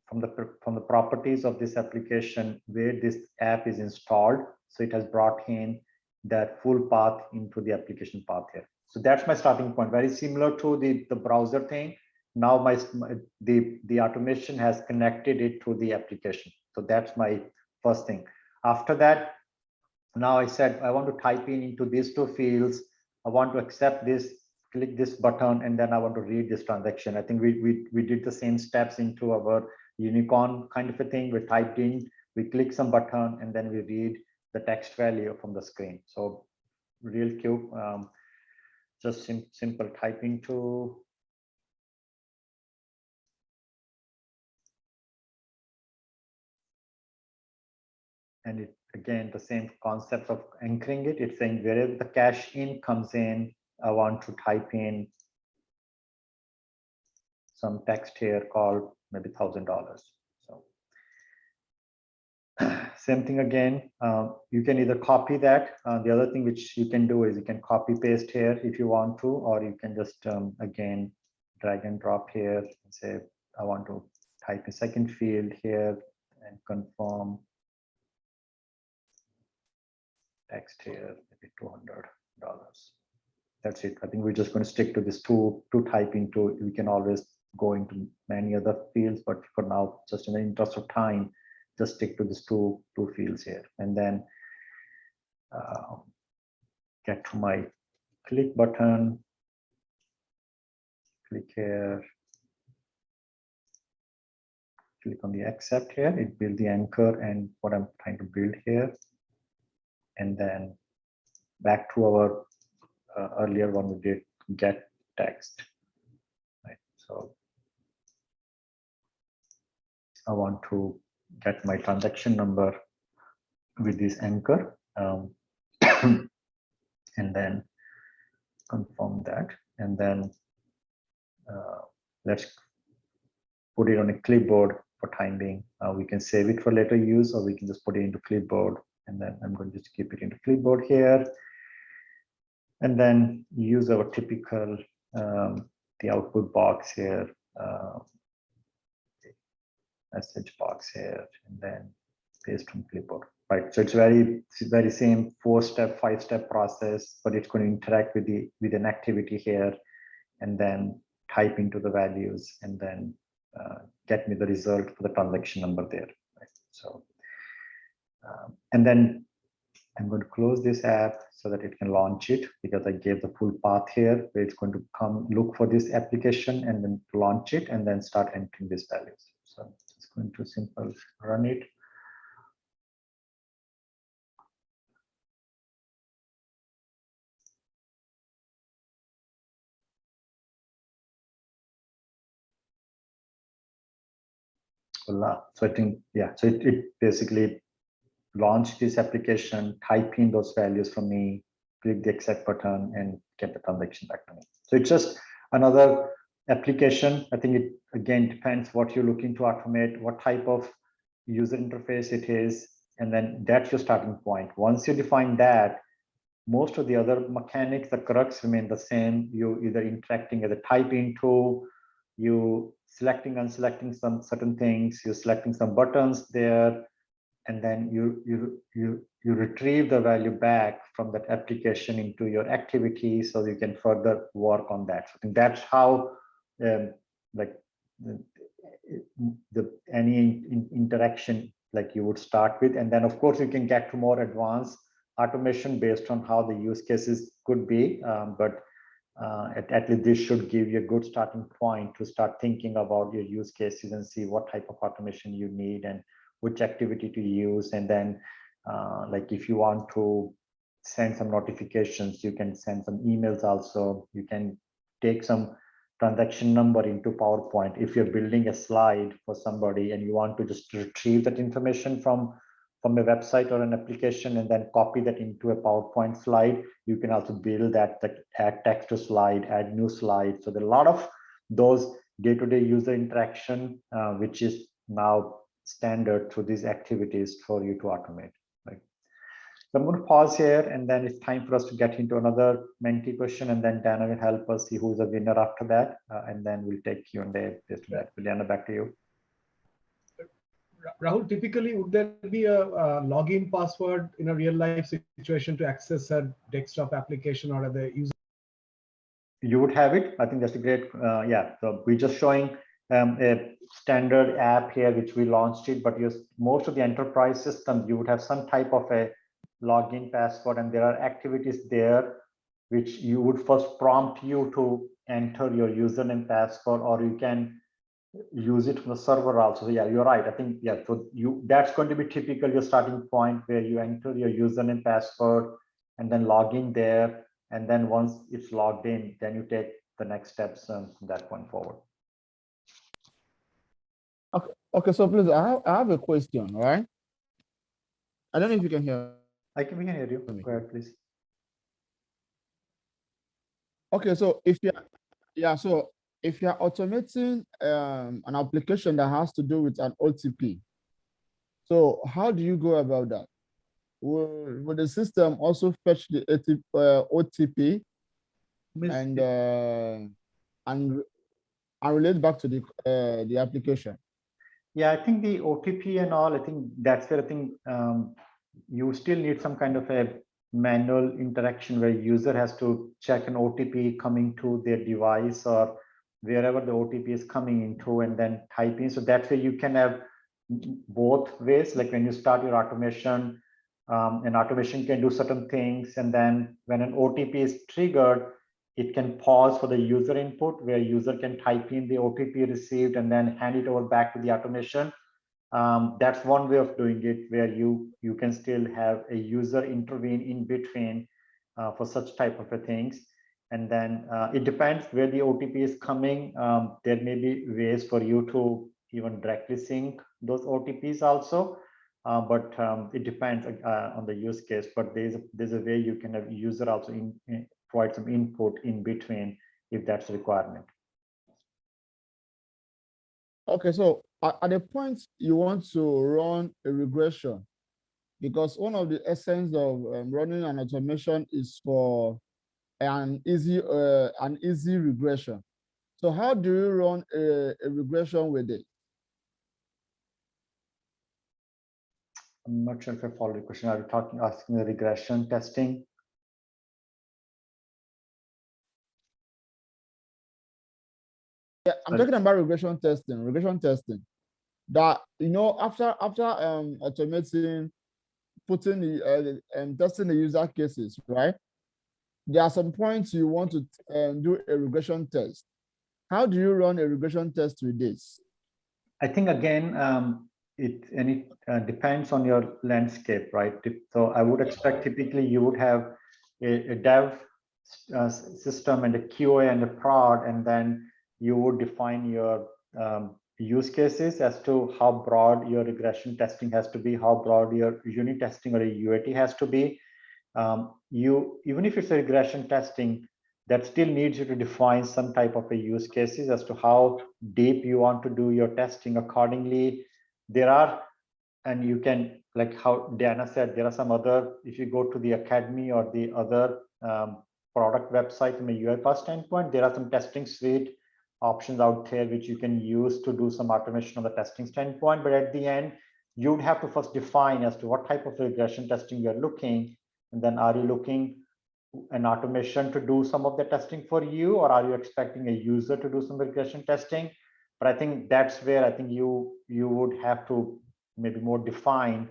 from the properties of this application where this app is installed. So it has brought in that full path into the application path here. So that's my starting point, very similar to the browser thing. Now the automation has connected it to the application. So that's my first thing. After that, now I said I want to type into these two fields. I want to accept this, click this button, and then I want to read this transaction. I think we did the same steps into our unicorn kind of a thing. We typed in, we click some button, and then we read the text value from the screen. So real quick, just simple typing to and it again the same concept of anchoring it. It's saying wherever the cash in comes in, I want to type in some text here called maybe $1,000. So same thing again. You can either copy that. The other thing which you can do is you can copy paste here if you want to, or you can just again drag and drop here and say I want to type a second field here and confirm text here, maybe $200. That's it. I think we're just going to stick to this two type into. We can always go into many other fields, but for now, just in the interest of time, just stick to these two fields here, and then get to my click button. Click here. Click on the accept here. It builds the anchor and what I'm trying to build here, and then back to our earlier one we did, get text. Right. So I want to get my transaction number with this anchor, and then confirm that, and then let's put it on a clipboard for time being. We can save it for later use, or we can just put it into clipboard, and then I'm going to just keep it into clipboard here, and then use our typical the output box here, message box here, and then paste from clipboard. Right, so it's very same 4-step, 5-step process, but it's going to interact with an activity here, and then type into the values, and then get me the result for the transaction number there. Right? So, and then I'm going to close this app so that it can launch it, because I gave the full path here where it's going to come look for this application and then launch it and then start entering these values. So I'm just going to simple run it. So I think, yeah, so it basically launched this application, type in those values from me, click the accept button, and get the transaction back to me. So it's just another application. I think it again depends what you're looking to automate, what type of user interface it is, and then that's your starting point. Once you define that, most of the other mechanics, the crux remain the same. You either interacting as a type into, you selecting, unselecting some certain things, you're selecting some buttons there, and then you you retrieve the value back from that application into your activity, so you can further work on that. So I think that's how like any interaction like you would start with, and then of course you can get to more advanced automation based on how the use cases could be, but at least this should give you a good starting point to start thinking about your use cases and see what type of automation you need and which activity to use. And then like if you want to send some notifications, you can send some emails also. You can take some transaction number into PowerPoint. If you're building a slide for somebody and you want to just retrieve that information from a website or an application and then copy that into a PowerPoint slide, you can also build that add text to slide, add new slide. So there are a lot of those day-to-day user interaction, which is now standard through these activities for you to automate. Right. So I'm going to pause here, and then it's time for us to get into another Menti question, and then Dana will help us see who's the winner after that, and then we'll take Q&A based on that. Dana, back to you. Rahul, typically, would there be a login password in a real life situation to access a desktop application or the user? You would have it. I think that's a great, yeah. So we're just showing a standard app here, which we launched it, but most of the enterprise systems, you would have some type of a login password, and there are activities there which you would first prompt you to enter your username password, or you can use it from the server also. So yeah, you're right. I think, yeah, so that's going to be typical your starting point, where you enter your username password and then log in there, and then once it's logged in, then you take the next steps from that point forward. Okay, so please, I have a question, right? I don't know if you can hear. We can hear you. Go ahead, please. Okay, so if you're automating an application that has to do with an OTP, so how do you go about that? Will the system also fetch the OTP and relate back to the application? Yeah, I think the OTP and all, I think that's where I think you still need some kind of a manual interaction where user has to check an OTP coming to their device or wherever the OTP is coming into, and then type in. So that way you can have both ways. Like when you start your automation, an automation can do certain things, and then when an OTP is triggered, it can pause for the user input, where user can type in the OTP received and then hand it over back to the automation. That's one way of doing it, where you can still have a user intervene in between for such type of things. And then it depends where the OTP is coming. There may be ways for you to even directly sync those OTPs also, but it depends on the use case. But there's a way you can have user also provide some input in between if that's a requirement. Okay, so at the point you want to run a regression, because one of the essence of running an automation is for an easy regression. So how do you run a regression with it? I'm not sure if I followed the question. Are you asking the regression testing? Yeah, I'm talking about regression testing. That, you know, after automating, putting the testing the user cases, right? There are some points you want to do a regression test. How do you run a regression test with this? I think again, it depends on your landscape, right? So I would expect typically you would have a dev system and a QA and a prod, and then you would define your use cases as to how broad your regression testing has to be, how broad your unit testing or a UAT has to be. Even if it's a regression testing, that still needs you to define some type of a use cases as to how deep you want to do your testing accordingly. There are, and you can, like how Diana said, there are some other, if you go to the Academy or the other product website from a UiPath standpoint, there are some testing suite options out there which you can use to do some automation on the testing standpoint. But at the end, you would have to first define as to what type of regression testing you're looking, and then are you looking an automation to do some of the testing for you, or are you expecting a user to do some regression testing? But I think that's where I think you would have to maybe more define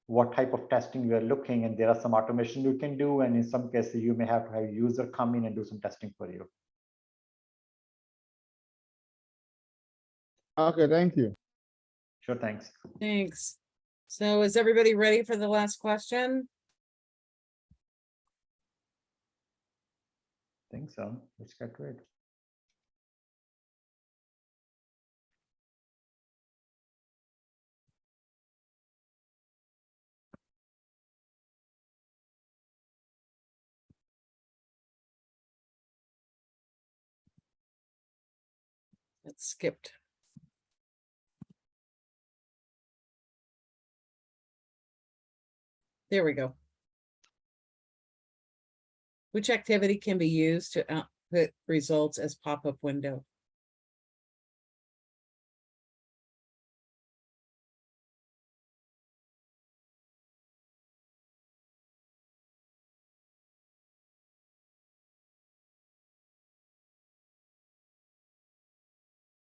what type of testing you are looking, and there are some automation you can do, and in some cases you may have to have a user come in and do some testing for you. Okay, thank you. Sure, thanks. Thanks. So is everybody ready for the last question? I think so. Let's get to it. It skipped. There we go. Which activity can be used to output results as pop-up window?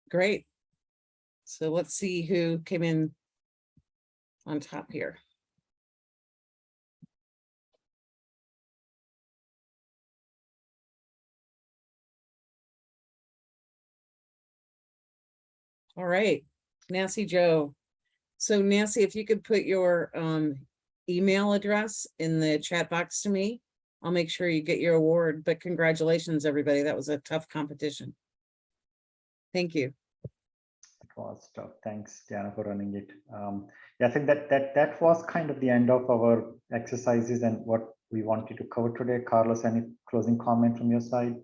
Great. So let's see who came in on top here. All right, Nancy Joe. So Nancy, if you could put your email address in the chat box to me, I'll make sure you get your award. But congratulations, everybody. That was a tough competition. Thank you. It was tough. Thanks, Diana, for running it. Yeah, I think that was kind of the end of our exercises and what we wanted to cover today. Carlos, any closing comment from your side?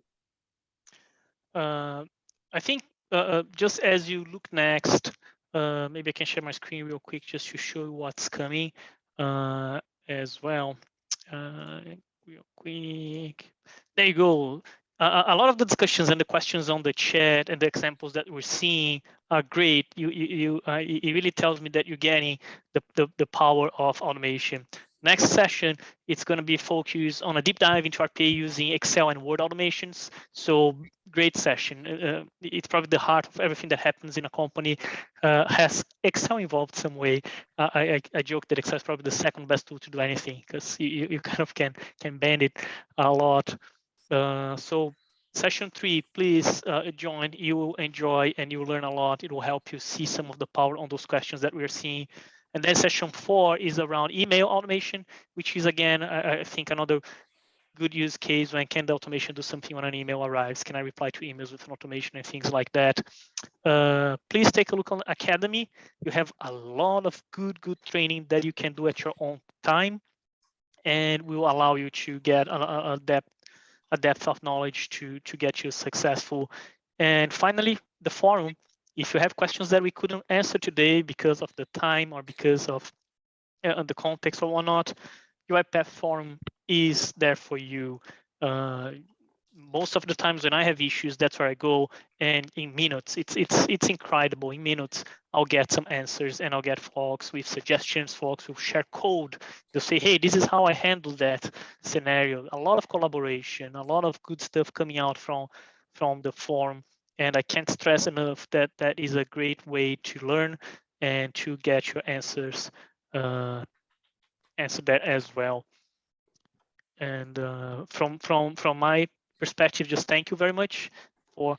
I think just as you look next, maybe I can share my screen real quick just to show you what's coming as well. Real quick. There you go. A lot of the discussions and the questions on the chat and the examples that we're seeing are great. It really tells me that you're getting the power of automation. Next session, it's going to be focused on a deep dive into RPA using Excel and Word automations. So great session. It's probably the heart of everything that happens in a company. Has Excel involved some way? I joke that Excel is probably the second best tool to do anything because you kind of can bend it a lot. So session 3, please join. You will enjoy and you will learn a lot. It will help you see some of the power on those questions that we're seeing. And then session 4 is around email automation, which is, again, I think another good use case. When can the automation do something when an email arrives? Can I reply to emails with an automation and things like that? Please take a look on Academy. You have a lot of good training that you can do at your own time, and will allow you to get a depth of knowledge to get you successful. And finally, the forum. If you have questions that we couldn't answer today because of the time or because of the context or whatnot, UiPath forum is there for you. Most of the times when I have issues, that's where I go, and in minutes, it's incredible. In minutes, I'll get some answers, and I'll get folks with suggestions. Folks will share code. They'll say, "Hey, this is how I handle that scenario." A lot of collaboration, a lot of good stuff coming out from the forum, and I can't stress enough that that is a great way to learn and to get your answers. Answer that as well. And from my perspective, just thank you very much for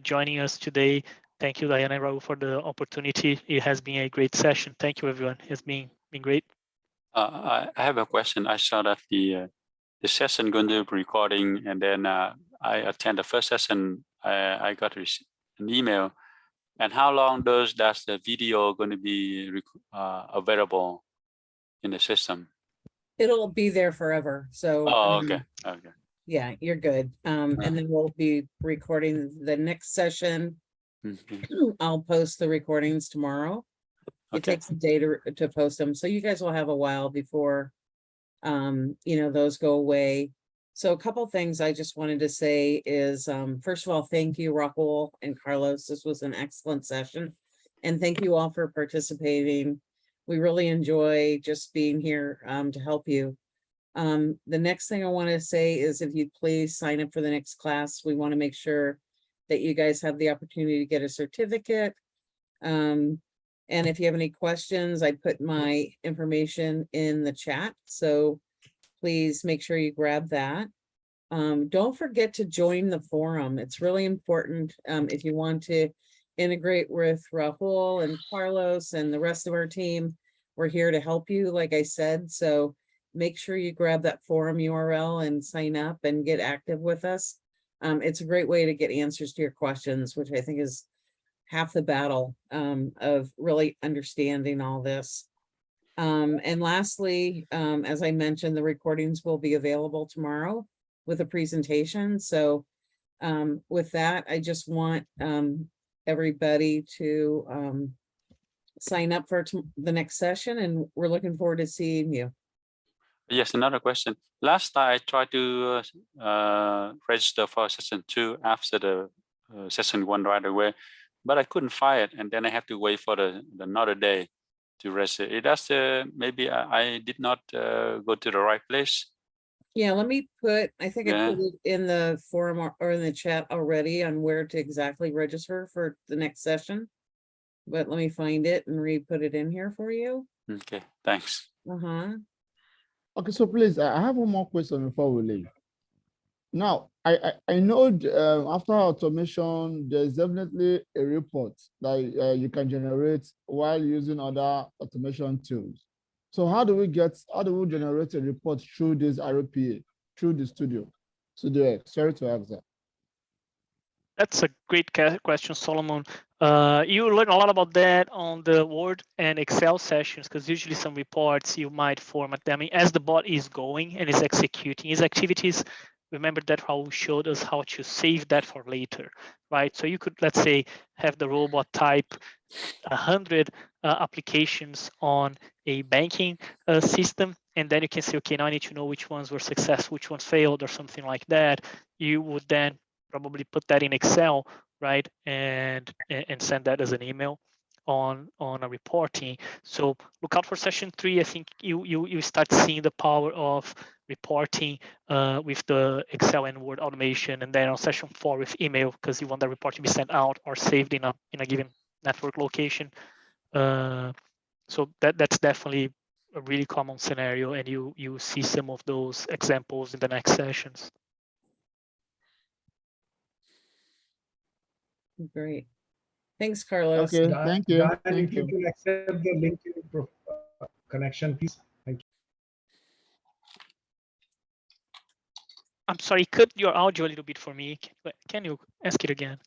joining us today. Thank you, Diana and Raul, for the opportunity. It has been a great session. Thank you, everyone. It's been great. I have a question. I saw that the session going to be recording, and then I attend the first session. I got an email. And how long does the video going to be available in the system? It'll be there forever. So okay. yeah, you're good. And then we'll be recording the next session. I'll post the recordings tomorrow. It takes a day to post them, so you guys will have a while before those go away. So a couple things I just wanted to say is, first of all, thank you, Raul and Carlos. This was an excellent session, and thank you all for participating. We really enjoy just being here to help you. The next thing I want to say is if you'd please sign up for the next class, we want to make sure that you guys have the opportunity to get a certificate. And if you have any questions, I put my information in the chat. So please make sure you grab that. Don't forget to join the forum. It's really important if you want to integrate with Rahul and Carlos and the rest of our team. We're here to help you, like I said. So make sure you grab that forum URL and sign up and get active with us. It's a great way to get answers to your questions, which I think is half the battle of really understanding all this. And lastly, as I mentioned, the recordings will be available tomorrow with a presentation. So with that, I just want everybody to sign up for the next session, and we're looking forward to seeing you. Yes, another question. Last time I tried to register for session 2 after the session 1 right away, but I couldn't find it, and then I have to wait for another day to register. It does maybe I did not go to the right place. Yeah, let me put, I think I put it in the forum or in the chat already on where to exactly register for the next session. But let me find it and re-put it in here for you. Okay, thanks. Okay, so please, I have one more question before we leave. Now, I know after automation, there's definitely a report that you can generate while using other automation tools. So how do we generate a report through this RPA, through the StudioX? Sorry to ask that. That's a great question, Solomon. You learn a lot about that on the Word and Excel sessions, because usually some reports you might format them as the bot is going and is executing its activities. Remember that Raul showed us how to save that for later, right? So you could, let's say, have the robot type 100 applications on a banking system, and then you can say, okay, now I need to know which ones were successful, which ones failed, or something like that. You would then probably put that in Excel, right, and send that as an email on a reporting. So look out for session 3. I think you start seeing the power of reporting with the Excel and Word automation, and then on session 4 with email, because you want the report to be sent out or saved in a given network location. So that's definitely a really common scenario, and you see some of those examples in the next sessions. Great. Thanks, Carlos. Okay, thank you. Dan, Thank if you can accept the LinkedIn connection, please. Thank you. I'm sorry, cut your audio a little bit for me. Can you ask it again?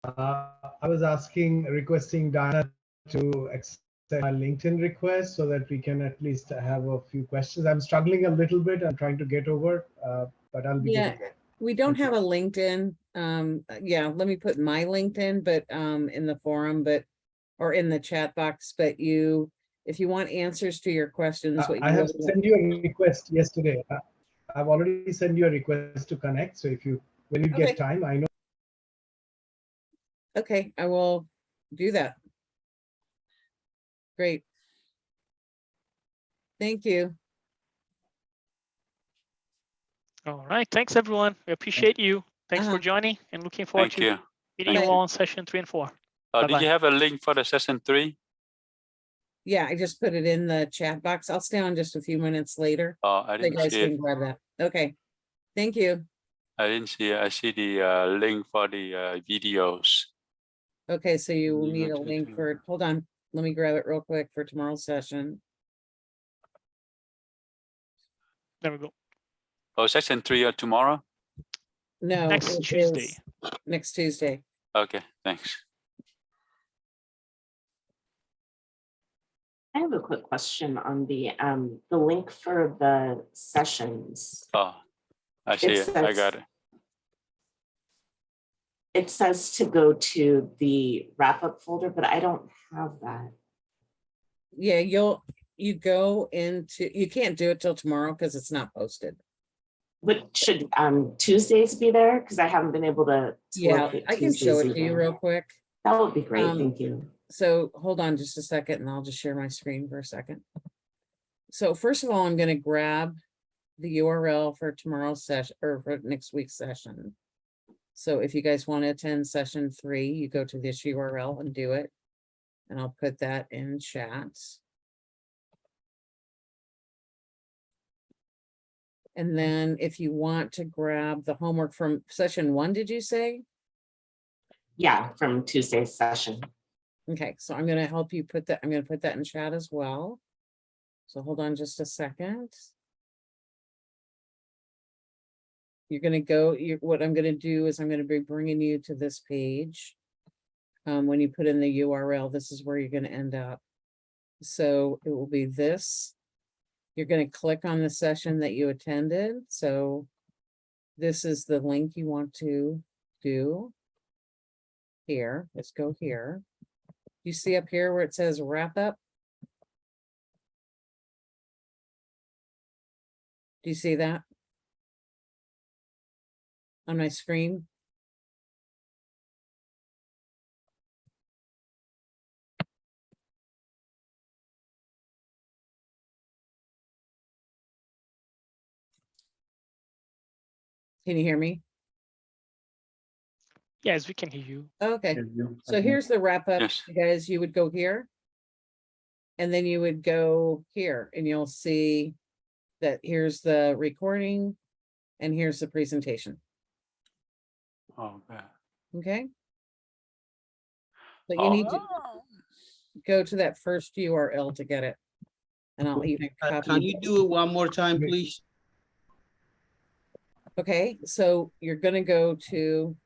I was requesting Diana to accept my LinkedIn request so that we can at least have a few questions. I'm struggling a little bit. I'm trying to get over, but I'll be getting there. We don't have a LinkedIn. Yeah, let me put my LinkedIn, but in the forum, or in the chat box. But if you want answers to your questions, I have sent you a request yesterday. I've already sent you a request to connect. So when you get time, I know. Okay, I will do that. Great. Thank you. All right, thanks everyone. We appreciate you. Thanks for joining, and looking forward to meeting you all on session 3 and 4. Did you have a link for the session 3? Yeah, I just put it in the chat box. I'll stay on just a few minutes later. Oh, I didn't see it. Grab that. Okay, thank you. I didn't see it. I see the link for the videos. Okay, so you will need a link for, hold on, let me grab it real quick for tomorrow's session. There we go. Oh, session 3 or tomorrow? No, next Tuesday. Next Tuesday. Okay, thanks. I have a quick question on the link for the sessions. Oh, I see it. I got it. It says to go to the wrap-up folder, but I don't have that. Yeah, you go into, you can't do it till tomorrow because it's not posted. But should Tuesdays be there? Because I haven't been able to Yeah, I can show it to you real quick. That would be great. Thank you. So hold on just a second and I'll just share my screen for a second. So first of all, I'm going to grab the URL for tomorrow's session or for next week's session. So if you guys want to attend session 3, you go to this URL and do it. And I'll put that in chat. And then if you want to grab the homework from session 1, did you say? Yeah, from Tuesday's session. Okay, so I'm going to help you put that. I'm going to put that in chat as well. So hold on just a second. You're going to go, what I'm going to do is I'm going to be bringing you to this page. When you put in the URL, this is where you're going to end up. So it will be this. You're going to click on the session that you attended. So this is the link you want to do. Here, let's go here. You see up here where it says wrap up? Do you see that on my screen? Can you hear me? Yes, we can hear you. Okay, Hear you. so here's the wrap up, Yes. you guys. You would go here. And then you would go here and you'll see that here's the recording and here's the presentation. Okay. Okay. But you need to go to that first URL to get it. And I'll even copy. Can you do it one more time, please? Okay, so you're gonna go to,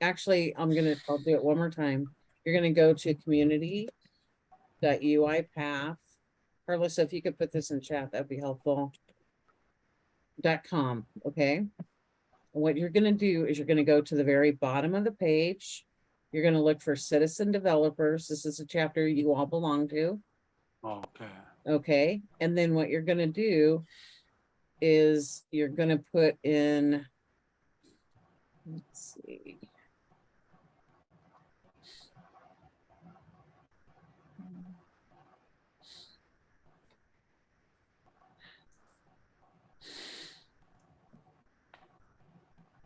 actually, I'll do it one more time. You're gonna go to community.uipath. Carlos, if you could put this in chat, that'd be helpful. .com, okay? And what you're gonna do is you're gonna go to the very bottom of the page. You're gonna look for citizen developers. This is a chapter you all belong to. Okay. Okay, and then what you're gonna do is you're gonna put in, let's see.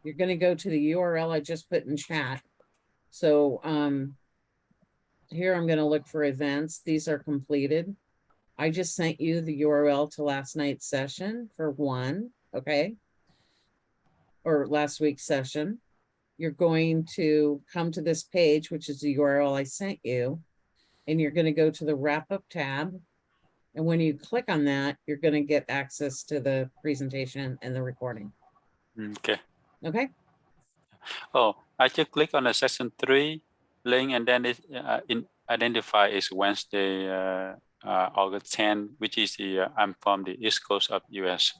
You're gonna go to the URL I just put in chat. So here I'm gonna look for events. These are completed. I just sent you the URL to last night's session for 1, okay? Or last week's session. You're going to come to this page, which is the URL I sent you, and you're gonna go to the wrap up tab. And when you click on that, you're gonna get access to the presentation and the recording, Okay. okay? Oh, I just click on the session 3 link and then it identify is Wednesday, August 10, which is the I'm from the East Coast of US.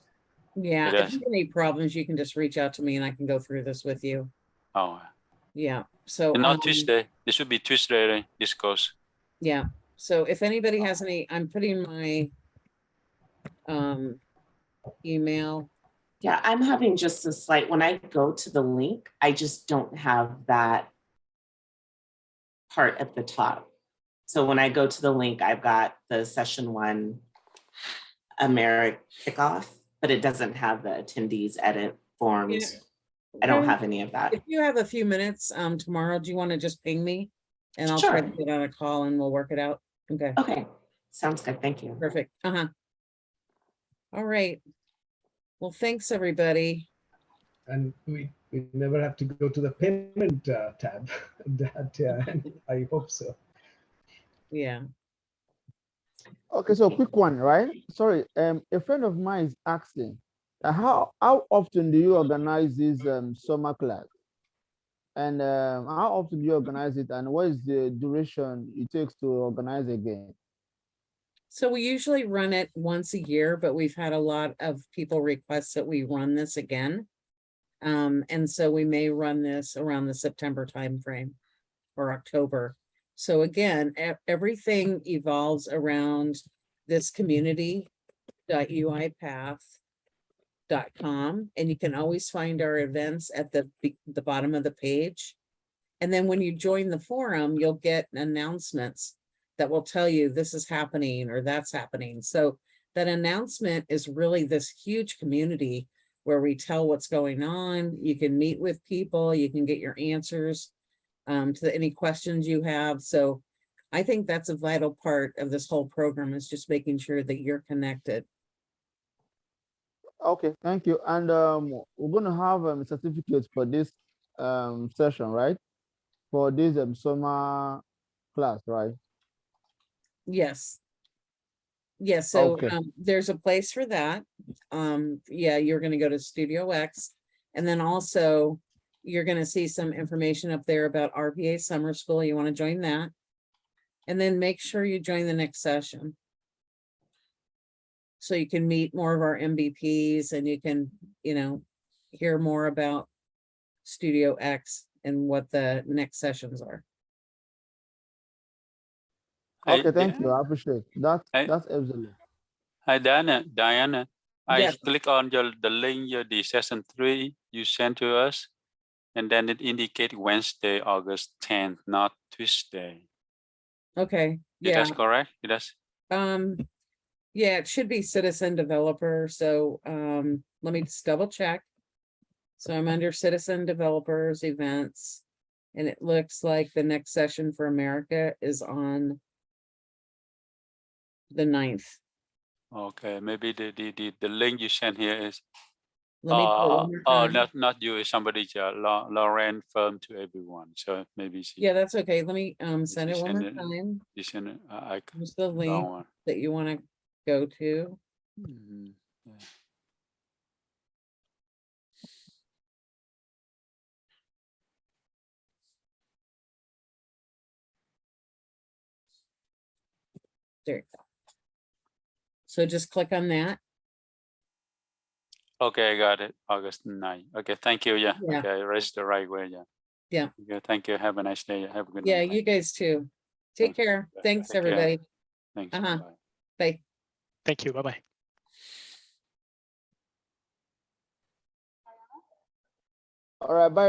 Yeah, It if is. you have any problems, you can just reach out to me and I can go through this with you. Oh, Yeah, so. and not Tuesday. It should be Tuesday, right? East Coast. Yeah, so if anybody has any, I'm putting my email. Yeah, I'm having just a slight, when I go to the link, I just don't have that part at the top. So when I go to the link, I've got the session 1 AMER kickoff, but it doesn't have the attendees edit forms. Yeah. I don't Okay. have any of that. If you have a few minutes tomorrow, do you want to just ping me? And I'll try to Sure. get on a call and we'll work it out. Okay, Okay, sounds good. Thank you. perfect. All right. Well, thanks, everybody. And we never have to go to the payment tab. That I hope so. Yeah. Okay, so quick one, right? Sorry, a friend of mine is asking, how often do you organize this summer class? And how often do you organize it? And what is the duration it takes to organize again? So we usually run it once a year, but we've had a lot of people request that we run this again. And so we may run this around the September timeframe or October. So again, everything evolves around this community.uipath.com, and you can always find our events at the bottom of the page. And then when you join the forum, you'll get announcements that will tell you this is happening or that's happening. So that announcement is really this huge community where we tell what's going on. You can meet with people, you can get your answers to any questions you have. So I think that's a vital part of this whole program, is just making sure that you're connected. Okay, thank you. And we're going to have certificates for this session, right? For this summer class, right? Yes. Yes, so Okay. there's a place for that. Yeah, you're gonna go to StudioX. And then also, you're gonna see some information up there about RPA Summer School. You wanna join that. And then make sure you join the next session. So you can meet more of our MVPs and you can, hear more about StudioX and what the next sessions are. Okay, thank you. I appreciate that. Hey. That's absolutely. Hi, Diana. I Yes. click on the link, the session 3 you sent to us, and then it indicates Wednesday, August 10th, not Tuesday. Okay, Is yeah. that correct? It is. Yeah, it should be citizen developer. So let me just double check. So I'm under citizen developers events. And it looks like the next session for America is on the 9th. Okay, maybe the link you sent here is Let me do it one more time. not you, it's somebody, Lauren Firm to everyone. So maybe she. Yeah, that's okay. Let me send it you one send more it. time. You send it. I Here's the link one. that you want to go to. Mhm, yeah. There you go. So just click on that. Okay, I got it. August 9th. Okay, thank you. Yeah. Yeah. Okay, I raised the right way. Yeah. Yeah. Okay, thank you. Have a nice day. Have a good Yeah, night. you guys too. Take Thanks. care. Thanks, Take care. everybody. Thanks. Uh-huh. Bye. Bye. Thank you. Bye-bye. All right, bye.